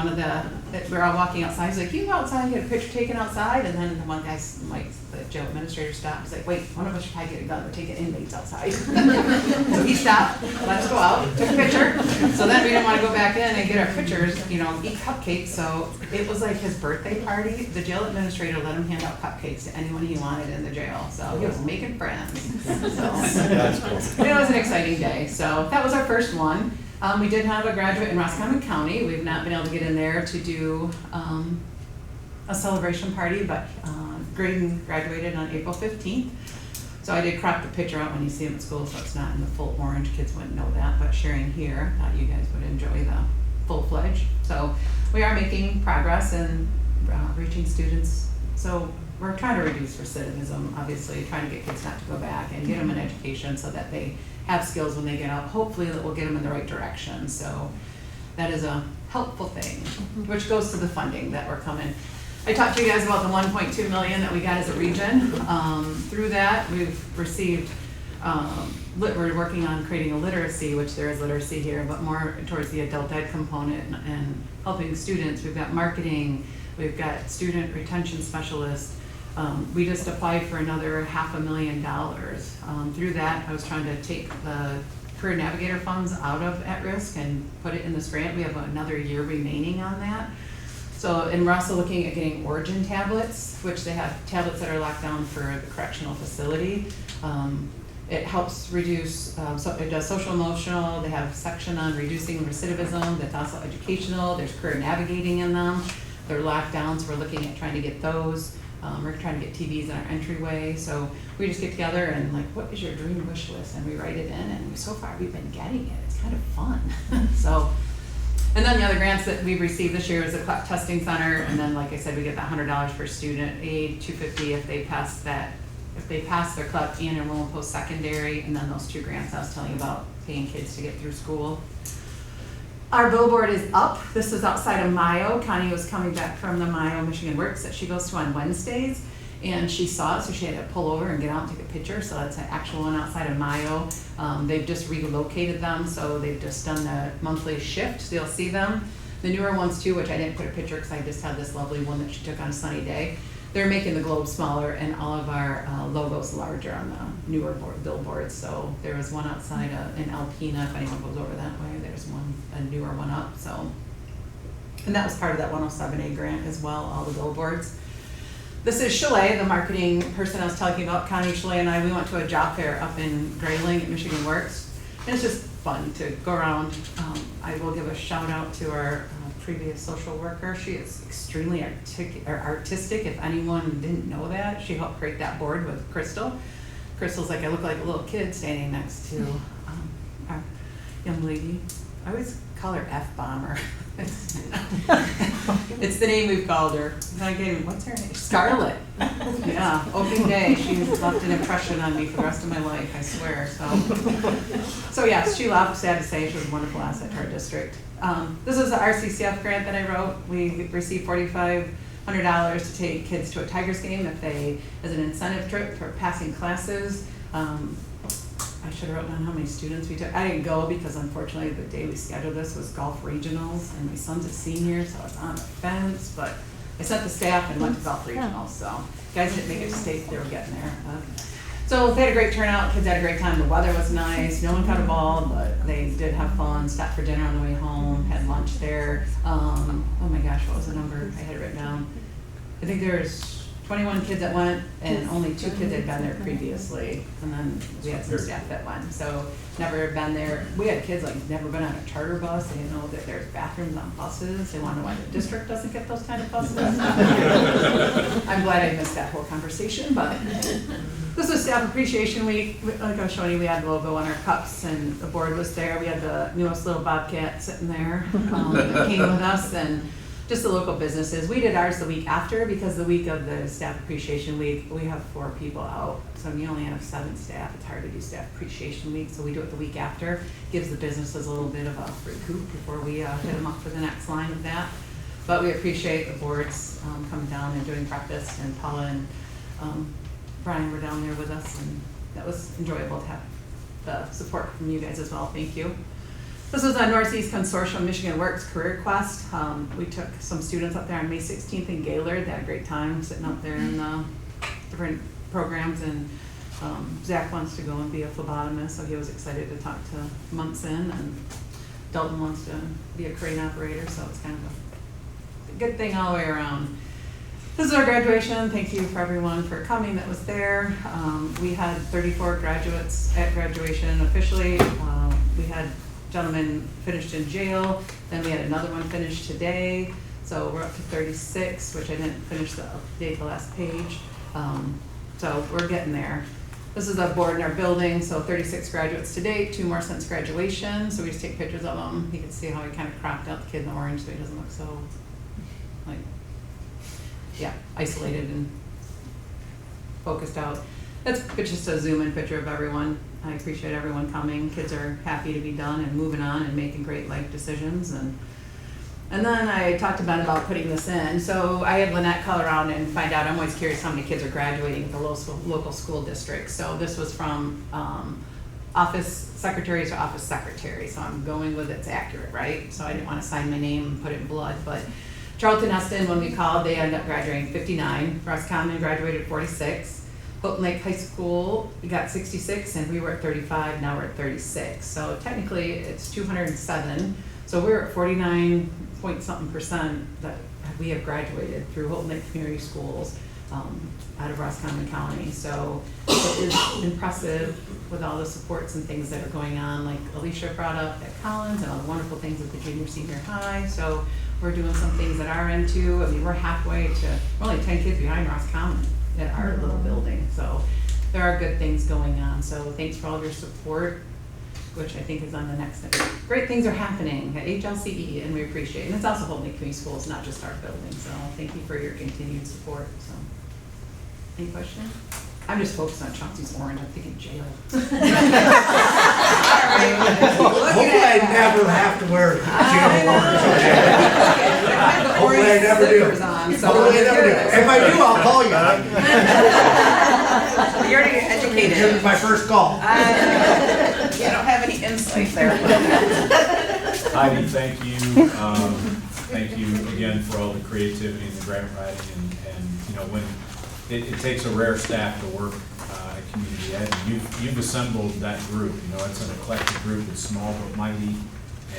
were all walking outside. He's like, you go outside, get a picture taken outside. And then one guy, like the jail administrator stopped. He's like, wait, one of us should probably get a gun. We're taking inmates outside. So he stopped, let us go out, took a picture. So then we didn't want to go back in and get our pictures, eat cupcakes. So it was like his birthday party. The jail administrator let him hand out cupcakes to anyone he wanted in the jail. So he was making friends. So it was an exciting day. So that was our first one. We did have a graduate in Roscommon County. We've not been able to get in there to do a celebration party, but Graydon graduated on April 15th. So I did crop the picture out when you see him at school, so it's not in the full orange. Kids wouldn't know that, but sharing here, thought you guys would enjoy the full-fledged. So we are making progress in reaching students. So we're trying to reduce recidivism, obviously, trying to get kids not to go back and get them an education so that they have skills when they get out. Hopefully that will get them in the right direction. So that is a helpful thing, which goes to the funding that we're coming. I talked to you guys about the 1.2 million that we got as a region. Through that, we've received, we're working on creating a literacy, which there is literacy here, but more towards the adult ed component and helping students. We've got marketing, we've got student retention specialists. We just applied for another $500,000. Through that, I was trying to take the Career Navigator funds out of at-risk and put it in this grant. We have another year remaining on that. So, and we're also looking at getting Origin tablets, which they have tablets that are locked down for the correctional facility. It helps reduce, so it does social emotional. They have a section on reducing recidivism that's also educational. There's career navigating in them. They're locked down, so we're looking at trying to get those. We're trying to get TVs in our entryway. So we just get together and like, what is your dream wish list? And we write it in, and so far we've been getting it. It's kind of fun. So, and then the other grants that we've received this year is the CLEP Testing Center, and then like I said, we get that $100 for student aid, $250 if they pass that, if they pass their CLEP and enroll in post-secondary, and then those 2 grants I was telling you about, paying kids to get through school. Our billboard is up. This is outside of Mayo. Connie was coming back from the Mayo Michigan Works that she goes to on Wednesdays, and she saw it, so she had to pull over and get out and take a picture. So that's an actual one outside of Mayo. They've just relocated them, so they've just done the monthly shift, so you'll see them. The newer ones too, which I didn't put a picture because I just had this lovely one that she took on a sunny day. They're making the globe smaller and all of our logos larger on the newer billboards. So there was one outside in Alpena, if anyone goes over that way, there's one, a newer one up. So, and that was part of that 107A grant as well, all the billboards. This is Chalet, the marketing person I was talking about. Connie, Chalet, and I, we went to a job fair up in Grayling at Michigan Works. And it's just fun to go around. I will give a shout out to our previous social worker. She is extremely artistic. If anyone didn't know that, she helped create that board with Crystal. Crystal's like, I look like a little kid standing next to our young lady. I always call her F-Bomber. It's the name we've called her. What's her name? Scarlett. Yeah, opening day. She left an impression on me for the rest of my life, I swear. So yes, she left. Sad to say, she was a wonderful asset to our district. This is the RCCF grant that I wrote. We received $4,500 to take kids to a Tigers game if they, as an incentive trip for passing classes. I should have written down how many students we took. I didn't go because unfortunately the day we scheduled this was golf regionals, and my son's a senior, so I was on the fence, but I sent the staff and went to golf regionals, so guys didn't make it to state, they were getting there. So they had a great turnout, kids had a great time, the weather was nice, no one caught a ball, but they did have fun, stopped for dinner on the way home, had lunch there. Oh my gosh, what was the number? I had it written down. I think there's 21 kids that went, and only 2 kids had been there previously, and then we had some staff that went, so never been there. We had kids like never been on a charter bus, they didn't know that there's bathrooms on buses, they want to know why the district doesn't get those kind of buses. I'm glad I missed that whole conversation, but this was Staff Appreciation Week. Like I was showing you, we had the logo on our cups, and the board was there. We had the newest little Bobcat sitting there that came with us, and just the local businesses. We did ours the week after, because the week of the Staff Appreciation Week, we have 4 people out. So you only have 7 staff. It's hard to do Staff Appreciation Week, so we do it the week after. Gives the businesses a little bit of a recoup before we hit them up for the next line of that. But we appreciate the boards coming down and doing breakfast, and Paula and Brian were down there with us, and that was enjoyable to have the support from you guys as well. Thank you. This was a Northeast Consortium Michigan Works Career Quest. We took some students up there on May 16th in Gaylord. They had a great time sitting up there in the different programs, and Zach wants to go and be a phlebotomist, so he was excited to talk to Munson, and Dalton wants to be a crane operator, so it's kind of a good thing all the way around. This is our graduation. Thank you for everyone for coming that was there. We had 34 graduates at graduation officially. We had gentleman finished in jail, then we had another one finished today, so we're up to 36, which I didn't finish the update the last page. So we're getting there. This is our board in our building, so 36 graduates to date, 2 more since graduation, so we just take pictures of them. You can see how we kind of cropped out the kid in the orange so he doesn't look so, like, yeah, isolated and focused out. That's just a zoom in picture of everyone. I appreciate everyone coming. Kids are happy to be done and moving on and making great life decisions. And then I talked to Ben about putting this in. So I had Lynette call around and find out. I'm always curious how many kids are graduating at the local school district. So this was from office secretary to office secretary. So I'm going with it's accurate, right? So I didn't want to sign my name and put it in blood. But Charlton Eston, when we called, they ended up graduating 59. Roscommon graduated 46. Houghton Lake High School, we got 66, and we were at 35, now we're at 36. So technically, it's 207. So we're at 49 point something % that we have graduated through Houghton Lake Community Schools out of Roscommon County. So it is impressive with all the supports and things that are going on, like Alicia brought up at Collins, and all the wonderful things at the junior senior high. So we're doing some things at our end too. I mean, we're halfway to, we're only 10 kids behind Roscommon at our little building. So there are good things going on. So thanks for all of your support, which I think is on the next thing. Great things are happening at HLCE, and we appreciate it. And it's also Houghton Lake Community Schools, not just our building. So thank you for your continued support. So any questions? I'm just focused on Chauncey's orange. I'm thinking jail. Hopefully I never have to wear jail orange. Hopefully I never do. Hopefully I never do. If I do, I'll call you. You're already educated. Here's my first call. You don't have any insight there. Heidi, thank you. Thank you again for all the creativity and the grant writing, and you know, when it takes a rare staff to work at Community Ed. You've assembled that group. You know, it's an eclectic group. It's small but mighty.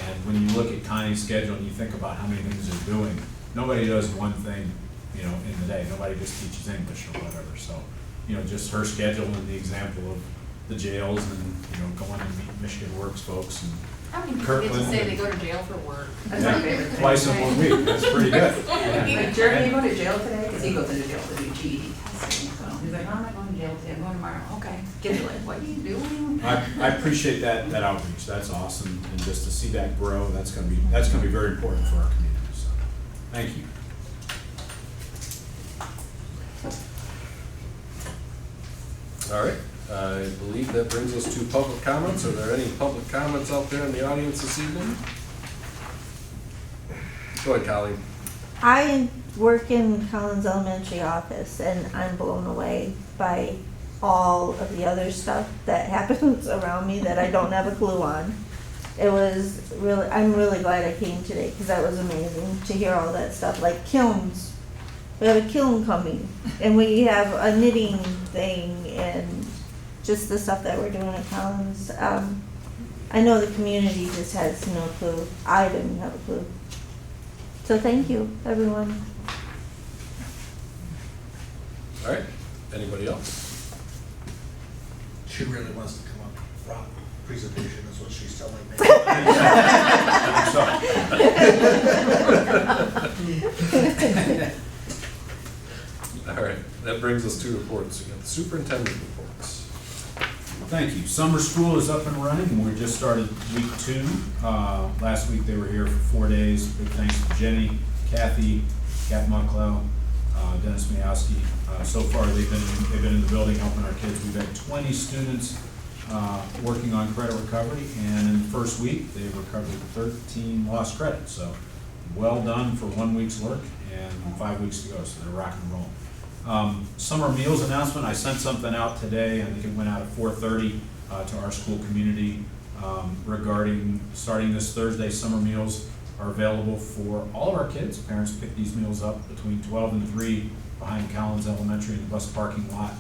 And when you look at Connie's schedule and you think about how many things they're doing, nobody does one thing, you know, in the day. Nobody just teaches English or whatever. So, you know, just her schedule and the example of the jails and, you know, going to meet Michigan Works folks and How many people get to Kirkland. say they go to jail for work? That's my favorite thing. Twice in 1 week. That's pretty good. Yeah. Like, Jeremy, you go to jail today? Because he goes into jail to do GED testing. So he's like, I'm not going to jail today. I'm going tomorrow. Okay. Get it. What are you doing? I appreciate that outreach. That's awesome, and just to see that grow, that's gonna be very important for our community. So, thank you. All right, I believe that brings us to public comments. Are there any public comments out there in the audience this evening? Go ahead, Colleen. I work in Collins Elementary office, and I'm blown away by all of the other stuff that happens around me that I don't have a clue on. It was really, I'm really glad I came today because that was amazing to hear all that stuff, like kilns. We have a kiln coming, and we have a knitting thing, and just the stuff that we're doing at Collins. I know the community just has no clue. I didn't have a clue. So thank you, everyone. All right, anybody else? She really wants to come up, rock presentation is what she's telling me. All right, that brings us to reports. We got the superintendent reports. Thank you. Summer school is up and running. We just started week 2. Last week they were here for 4 days. Big thanks to Jenny, Kathy, Kat Mucklow, Dennis Miowski. So far they've been in the building helping our kids. We've had 20 students working on credit recovery, and in the first week they've recovered 13 lost credits. So well done for 1 week's work and 5 weeks to go. So they're rock and roll. Summer meals announcement, I sent something out today, I think it went out at 4:30 to our school community regarding starting this Thursday. Summer meals are available for all of our kids. Parents pick these meals up between 12 and 3 behind Collins Elementary in the bus parking lot.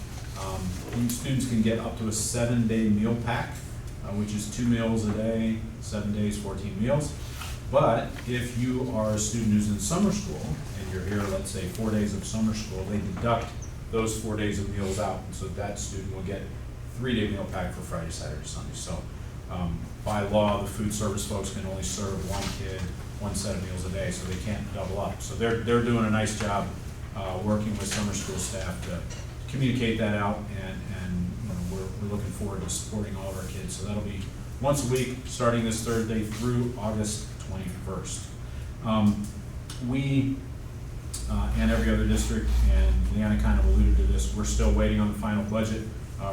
Students can get up to a 7-day meal pack, which is 2 meals a day, 7 days, 14 meals. But if you are a student who's in summer school, and you're here, let's say 4 days of summer school, they deduct those 4 days of meals out, and so that student will get 3-day meal pack for Friday, Saturday, Sunday. So by law, the food service folks can only serve one kid 1 set of meals a day, so they can't double up. So they're doing a nice job working with summer school staff to communicate that out, and you know, we're looking forward to supporting all of our kids. So that'll be once a week, starting this Thursday through August 21st. We and every other district, and Leanna kind of alluded to this, we're still waiting on the final budget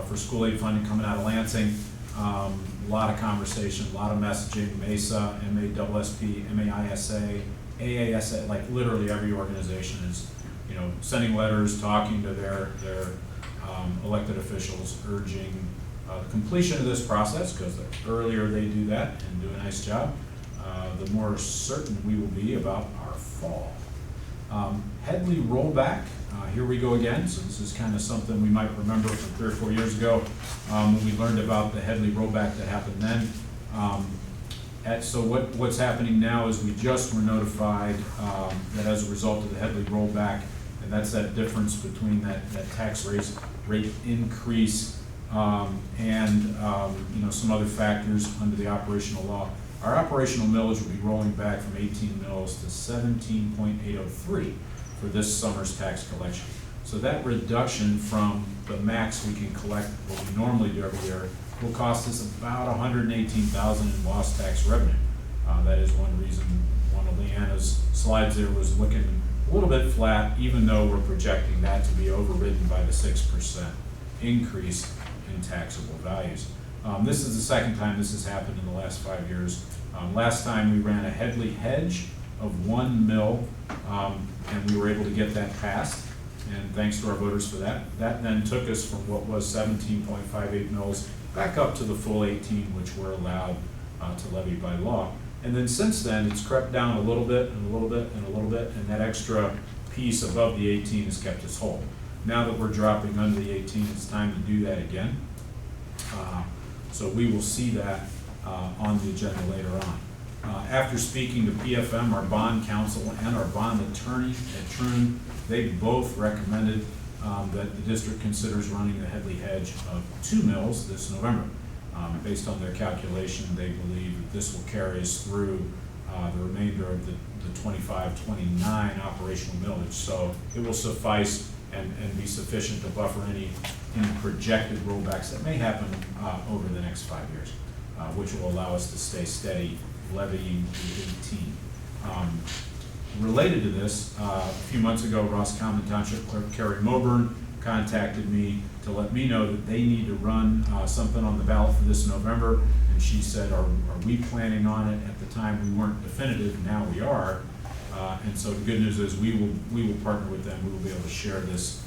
for school aid funding coming out of Lansing. A lot of conversation, a lot of messaging, MESA, MASSP, MAISA, AASA, like literally every organization is, you know, sending letters, talking to their elected officials, urging the completion of this process, because the earlier they do that and do a nice job, the more certain we will be about our fall. Headley rollback, here we go again. So this is kind of something we might remember from 3 or 4 years ago when we learned about the Headley rollback that happened then. So what's happening now is we just were notified that as a result of the Headley rollback, and that's that difference between that tax rate increase and you know, some other factors under the operational law. Our operational millage will be rolling back from 18 mils to 17.803 for this summer's tax collection. So that reduction from the max we can collect, what we normally do every year, will cost us about $118,000 in lost tax revenue. That is one reason one of Leanna's slides there was looking a little bit flat, even though we're projecting that to be overridden by the 6% increase in taxable values. This is the second time this has happened in the last 5 years. Last time we ran a Headley hedge of 1 mil, and we were able to get that passed, and thanks to our voters for that. That then took us from what was 17.58 mils back up to the full 18, which we're allowed to levy by law. And then since then, it's crept down a little bit and a little bit and a little bit, and that extra piece above the 18 has kept us whole. Now that we're dropping under the 18, it's time to do that again. So we will see that on the agenda later on. After speaking to PFM, our bond counsel, and our bond attorney at Troon, they both recommended that the district considers running the Headley hedge of 2 mils this November. Based on their calculation, they believe that this will carry us through the remainder of the 25-29 operational millage. So it will suffice and be sufficient to buffer any projected rollbacks that may happen over the next 5 years, which will allow us to stay steady levying the 18. Related to this, a few months ago, Roscommon Township Clerk Carrie Moburn contacted me to let me know that they need to run something on the ballot for this November, and she said, are we planning on it? At the time we weren't definitive, now we are. And so the good news is we will partner with them. We will be able to share this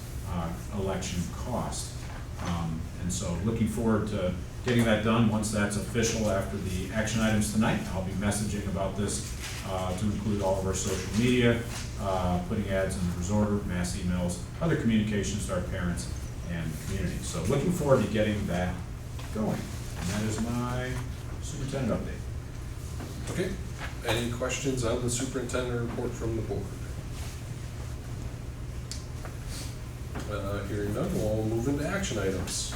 election cost. And so looking forward to getting that done. Once that's official after the action items tonight, I'll be messaging about this to include all of our social media, putting ads in the resorter, mass emails, other communications to our parents and the community. So looking forward to getting that going. And that is my superintendent update. Okay, any questions on the superintendent report from the board? Hearing none, we'll move into action items.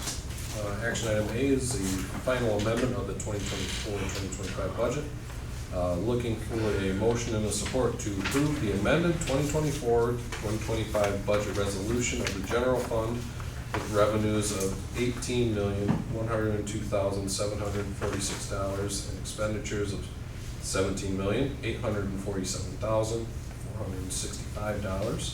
Action item A is the final amendment of the 2024-2025 budget. Looking for a motion and a support to approve the amended 2024-2025 budget resolution of the general fund with revenues of $18,102,746 and expenditures of $17,847,465.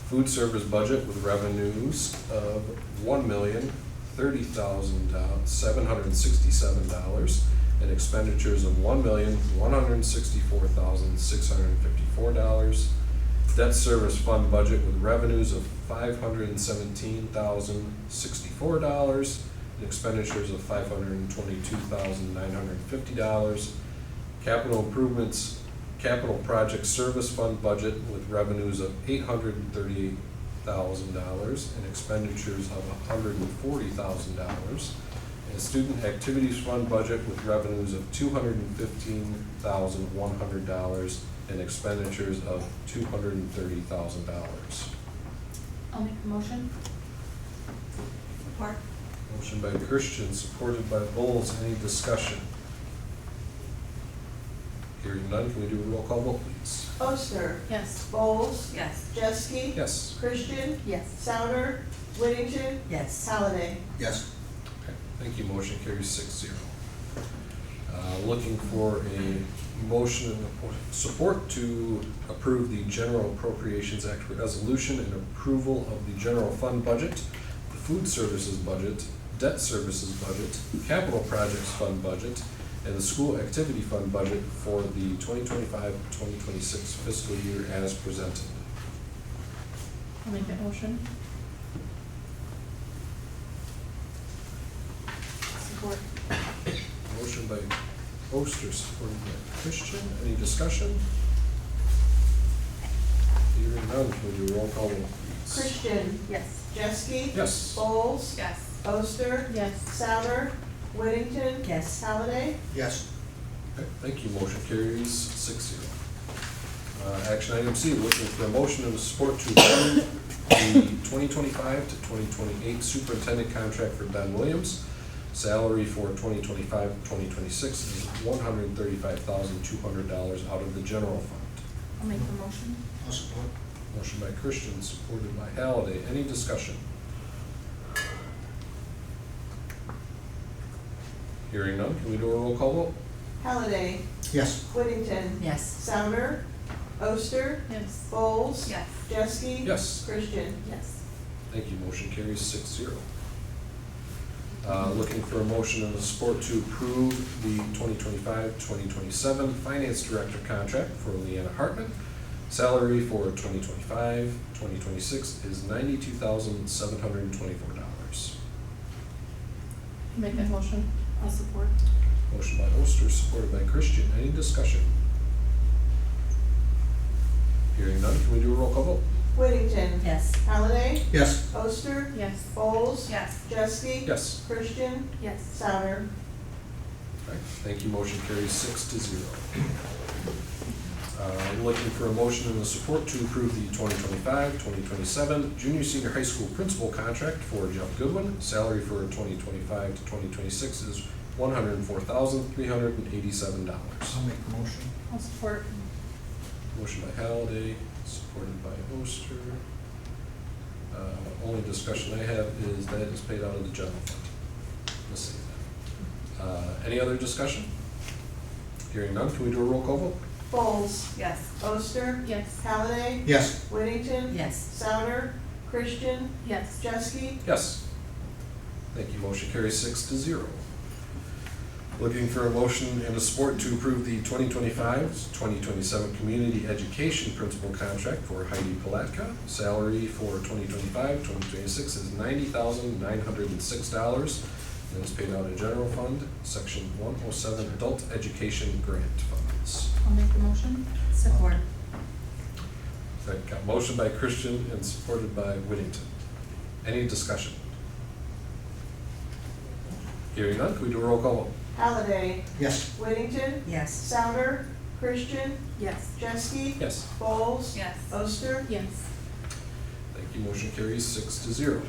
Food service budget with revenues of $1,030,767 and expenditures of $1,164,654. Debt service fund budget with revenues of $517,064 and expenditures of $522,950. Capital improvements, capital project service fund budget with revenues of $838,000 and expenditures of $140,000. And student activities fund budget with revenues of $215,100 and expenditures of $230,000. I'll make the motion. Support. Motion by Christian, supported by Bowles. Any discussion? Hearing none, can we do a roll call vote, please? Oster, Yes. Bowles, Yes. Chesky, Yes. Christian, Yes. Souter, Whittington, Yes. Halliday. Yes. Okay, thank you. Motion carries 6-0. Looking for a motion and support to approve the General Appropriations Act resolution and approval of the general fund budget, the food services budget, debt services budget, capital projects fund budget, and the school activity fund budget for the 2025-2026 fiscal year as presented. I'll make that motion. Support. Motion by Oster, supported by Christian. Any discussion? Hearing none, can we do a roll call vote, please? Christian, Yes. Chesky. Yes. Bowles, Yes. Oster, Yes. Souter, Whittington. Yes. Halliday. Yes. Okay, thank you. Motion carries 6-0. Action item C, looking for a motion and support to approve the 2025 to 2028 superintendent contract for Ben Williams. Salary for 2025-2026 is $135,200 out of the general fund. I'll make the motion. I'll support. Motion by Christian, supported by Halliday. Any discussion? Hearing none, can we do a roll call vote? Halliday, Yes. Whittington. Yes. Souter, Oster, Yes. Bowles. Yes. Chesky. Yes. Christian. Yes. Thank you. Motion carries 6-0. Looking for a motion and a support to approve the 2025-2027 Finance Director contract for Leanna Hartman. Salary for 2025-2026 is $92,724. Make that motion. I'll support. Motion by Oster, supported by Christian. Any discussion? Hearing none, can we do a roll call vote? Whittington. Yes. Halliday, Yes. Oster, Yes. Bowles. Yes. Chesky. Yes. Christian, Yes. Souter. All right, thank you. Motion carries 6-0. Looking for a motion and a support to approve the 2025-2027 junior senior high school principal contract for Jeff Goodwin. Salary for 2025 to 2026 is $104,387. I'll make the motion. I'll support. Motion by Halliday, supported by Oster. Only discussion I have is that it's paid out of the general fund. Let's say that. Any other discussion? Hearing none, can we do a roll call vote? Bowles. Yes. Oster. Yes. Halliday. Yes. Whittington. Yes. Souter, Christian, Yes. Chesky. Yes. Thank you. Motion carries 6-0. Looking for a motion and a support to approve the 2025-2027 Community Education Principal Contract for Heidi Palatka. Salary for 2025-2026 is $90,906. And is paid out of general fund, section 107 Adult Education Grant Funds. I'll make the motion. Support. That got motion by Christian and supported by Whittington. Any discussion? Hearing none, can we do a roll call vote? Halliday, Yes. Whittington, Yes. Souter, Christian, Yes. Chesky. Yes. Bowles. Yes. Oster. Yes. Thank you, motion carries 6-0.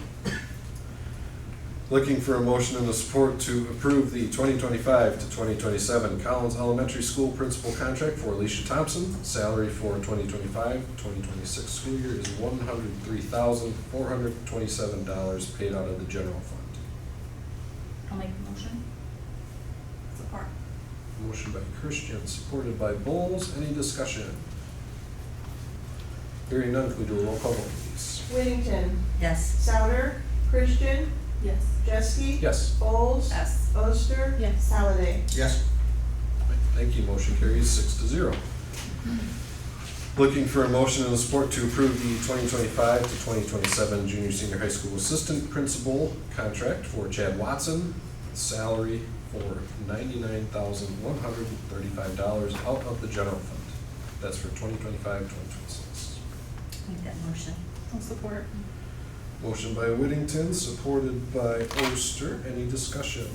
Looking for a motion and a support to approve the 2025 to 2027 Collins Elementary School Principal Contract for Alicia Thompson. Salary for 2025-2026 school year is $103,427 paid out of the general fund. I'll make the motion. Support. Motion by Christian, supported by Bowles. Any discussion? Hearing none, can we do a roll call vote, please? Whittington, Yes. Souter, Christian, Yes. Jeske. Yes. Bowles. Yes. Oster. Yes. Halliday. Yes. Thank you, motion carries 6-0. Looking for a motion and a support to approve the 2025 to 2027 junior senior high school assistant principal contract for Chad Watson. Salary for $99,135 out of the general fund. That's for 2025-2026. Make that motion. I'll support. Motion by Whittington, supported by Oster. Any discussion?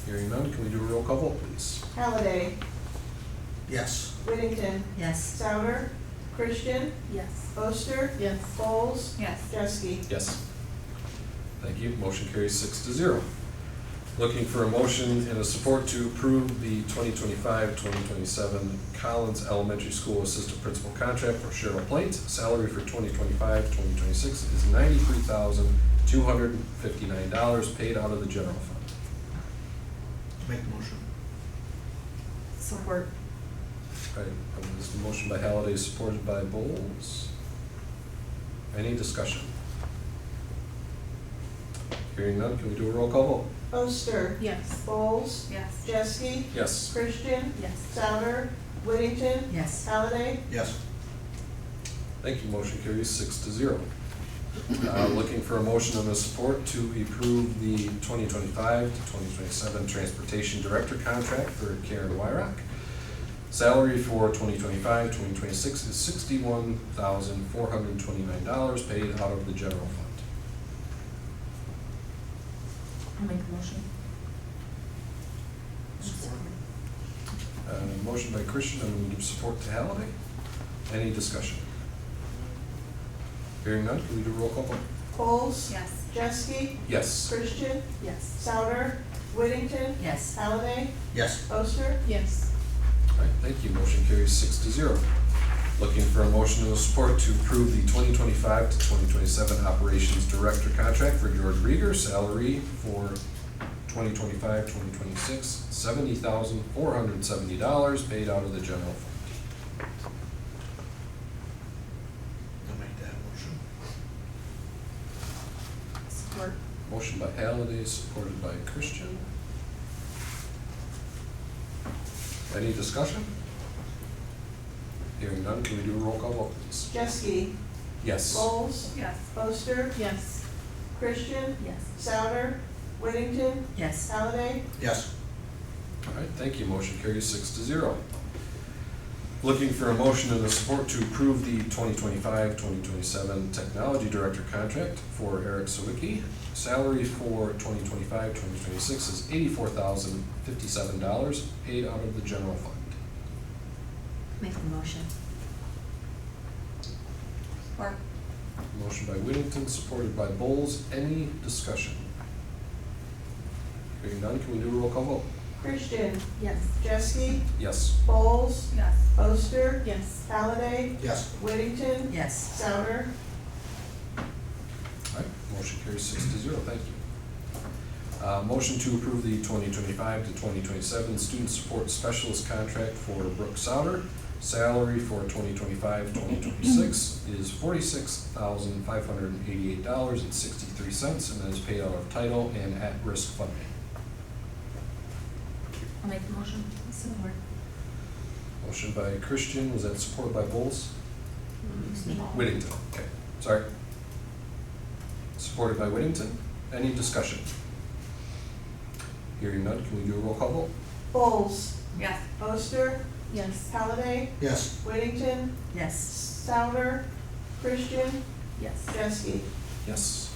Hearing none, can we do a roll call vote, please? Halliday, Yes. Whittington, Yes. Souter, Christian, Yes. Oster. Yes. Bowles. Yes. Jeske. Yes. Thank you. Motion carries 6-0. Looking for a motion and a support to approve the 2025-2027 Collins Elementary School Assistant Principal Contract for Cheryl Plate. Salary for 2025-2026 is $93,259 paid out of the general fund. Make the motion. Support. All right, this is a motion by Halliday, supported by Bowles. Any discussion? Hearing none, can we do a roll call vote? Oster. Yes. Bowles. Yes. Jeske. Yes. Christian, Yes. Souter, Whittington, Yes. Halliday. Yes. Thank you, motion carries 6-0. Looking for a motion and a support to approve the 2025 to 2027 Transportation Director Contract for Karen Wyrock. Salary for 2025-2026 is $61,429 paid out of the general fund. I'll make the motion. Motion by Christian and support to Halliday. Any discussion? Hearing none, can we do a roll call vote? Bowles. Yes. Jeske. Yes. Christian, Yes. Souter, Whittington, Yes. Halliday, Yes. Oster. Yes. All right, thank you. Motion carries 6-0. Looking for a motion and a support to approve the 2025 to 2027 Operations Director Contract for George Rieger. Salary for 2025-2026, $70,470 paid out of the general fund. I'll make that motion. Support. Motion by Halliday, supported by Christian. Any discussion? Hearing none, can we do a roll call vote, please? Jeske. Yes. Bowles. Yes. Oster. Yes. Christian, Yes. Souter, Whittington, Yes. Halliday. Yes. All right, thank you. Motion carries 6-0. Looking for a motion and a support to approve the 2025-2027 Technology Director Contract for Eric Sawicki. Salary for 2025-2026 is $84,057 paid out of the general fund. Make the motion. Support. Motion by Whittington, supported by Bowles. Any discussion? Hearing none, can we do a roll call vote? Christian, Yes. Jeske, Yes. Bowles, Yes. Oster, Yes. Halliday, Yes. Whittington, Yes. Souter. All right, motion carries 6-0, thank you. Motion to approve the 2025 to 2027 Student Support Specialist Contract for Brooke Souter. Salary for 2025-2026 is $46,588.63, and that is paid out of title and at-risk funding. I'll make the motion. Support. Motion by Christian, was that supported by Bowles? Excuse me. Whittington, okay, sorry. Supported by Whittington. Any discussion? Hearing none, can we do a roll call vote? Bowles, Yes. Oster, Yes. Halliday, Yes. Whittington, Yes. Souter, Christian, Yes. Jeske. Yes.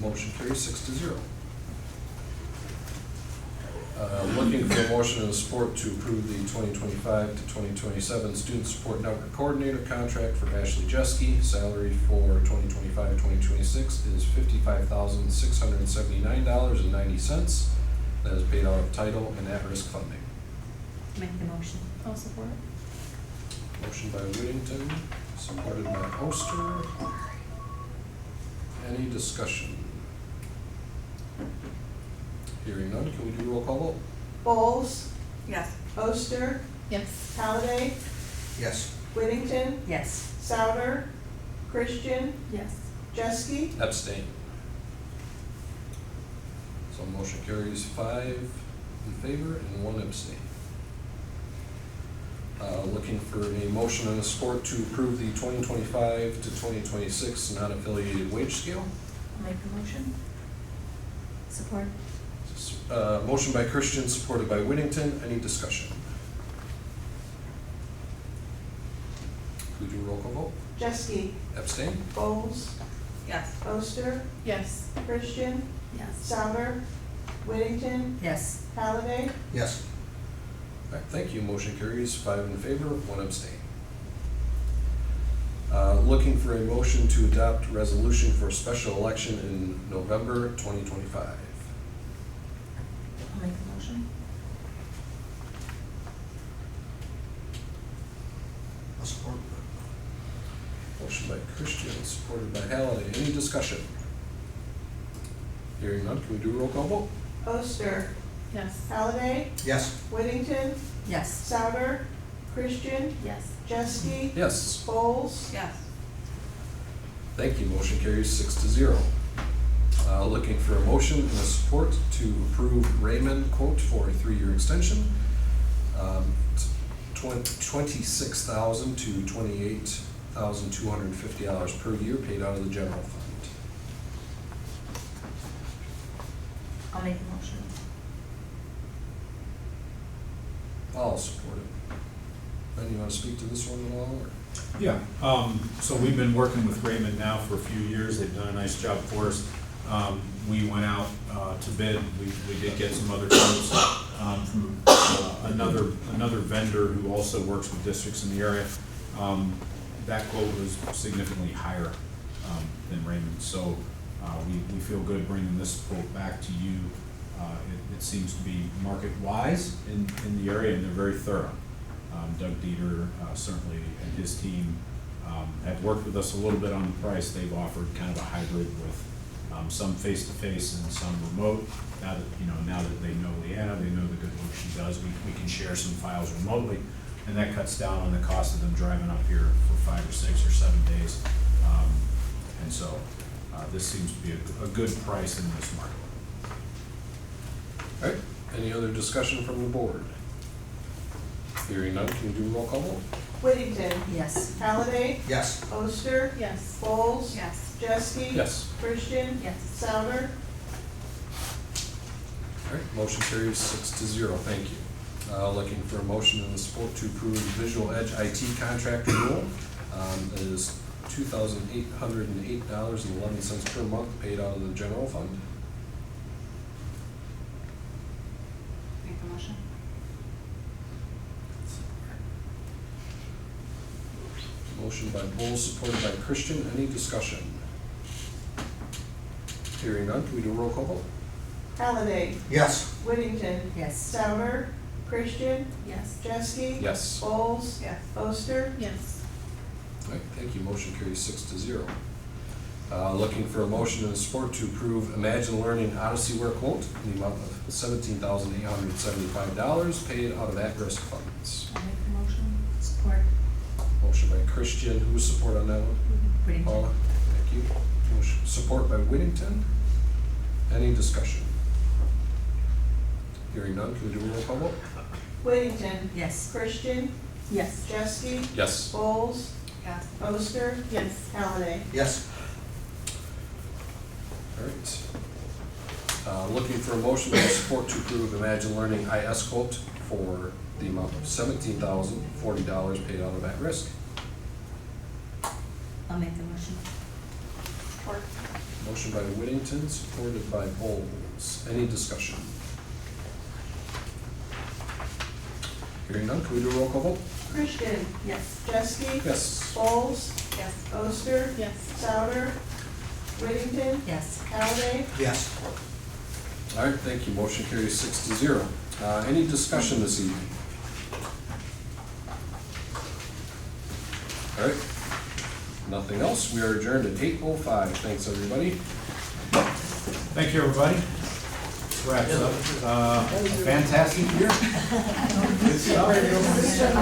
Motion carries 6-0. Looking for a motion and support to approve the 2025 to 2027 Student Support Network Coordinator contract for Ashley Jeske. Salary for 2025-2026 is $55,679.90. That is paid out of title and at-risk funding. Make the motion. I'll support. Motion by Whittington, supported by Oster. Any discussion? Hearing none, can we do roll call vote? Bowles, Yes. Oster, Yes. Halliday, Yes. Whittington, Yes. Souter, Christian, Yes. Jeske, Abstain. So motion carries 5 in favor and 1 abstain. Looking for a motion and a support to approve the 2025 to 2026 non-affiliated wage scale. I'll make the motion. Support. Motion by Christian, supported by Whittington. Any discussion? Could we do a roll call vote? Jeske, Abstain? Bowles, Yes. Oster, Yes. Christian, Yes. Souter, Whittington, Yes. Halliday, Yes. All right, thank you. Motion carries 5 in favor, 1 abstain. Looking for a motion to adopt resolution for a special election in November 2025. I'll make the motion. I'll support. Motion by Christian, supported by Halliday. Any discussion? Hearing none, can we do a roll call vote? Oster, Yes. Halliday, Yes. Whittington, Yes. Souter, Christian, Yes. Jeske, Yes. Bowles, Yes. Thank you. Motion carries 6-0. Looking for a motion and a support to approve Raymond quote for a 3-year extension. $26,000 to $28,250 per year paid out of the general fund. I'll make the motion. I'll support it. Ben, you want to speak to this one at all? Or? Yeah, so we've been working with Raymond now for a few years. They've done a nice job for us. We went out to bid. We did get some other quotes from another vendor who also works with districts in the area. That quote was significantly higher than Raymond, so we feel good bringing this quote back to you. It seems to be market-wise in the area, and they're very thorough. Doug Dieter certainly and his team have worked with us a little bit on the price. They've offered kind of a hybrid with some face-to-face and some remote. Now that they know Leanna, they know the good work she does, we can share some files remotely, and that cuts down on the cost of them driving up here for 5 or 6 or 7 days. And so this seems to be a good price in this market. All right, any other discussion from the board? Hearing none, can you do a roll call vote? Whittington, Yes. Halliday, Yes. Oster, Yes. Bowles, Yes. Jeske, Yes. Christian, Yes. Souter, All right, motion carries 6-0, thank you. Looking for a motion and a support to approve Visual Edge IT contract renewal. That is $2,808.11 per month paid out of the general fund. Make the motion. Motion by Bowles, supported by Christian. Any discussion? Hearing none, can we do a roll call vote? Halliday, Yes. Whittington, Yes. Souter, Christian, Yes. Jeske, Yes. Bowles, Yes. Oster, Yes. All right, thank you. Motion carries 6-0. Looking for a motion and a support to approve Imagine Learning Odyssey Wear quote in the amount of $17,875 paid out of at-risk funds. I'll make the motion. Support. Motion by Christian. Who was support on that one? Whittington. Paula, thank you. Motion, support by Whittington. Any discussion? Hearing none, can we do a roll call vote? Whittington, Yes. Christian, Yes. Jeske, Yes. Bowles, Yes. Oster, Yes. Halliday. Yes. All right. Looking for a motion and support to approve Imagine Learning IS quote for the amount of $17,040 paid out of at-risk. I'll make the motion. Support. Motion by Whittington, supported by Bowles. Any discussion? Hearing none, can we do a roll call vote? Christian, Yes. Jeske, Yes. Bowles, Yes. Oster, Yes. Souter, Whittington, Yes. Halliday, Yes. All right, thank you. Motion carries 6-0. Any discussion this evening? All right. Nothing else. We are adjourned at 8:05. Thanks, everybody. Thank you, everybody. Wraps up. A fantastic year. Good stuff.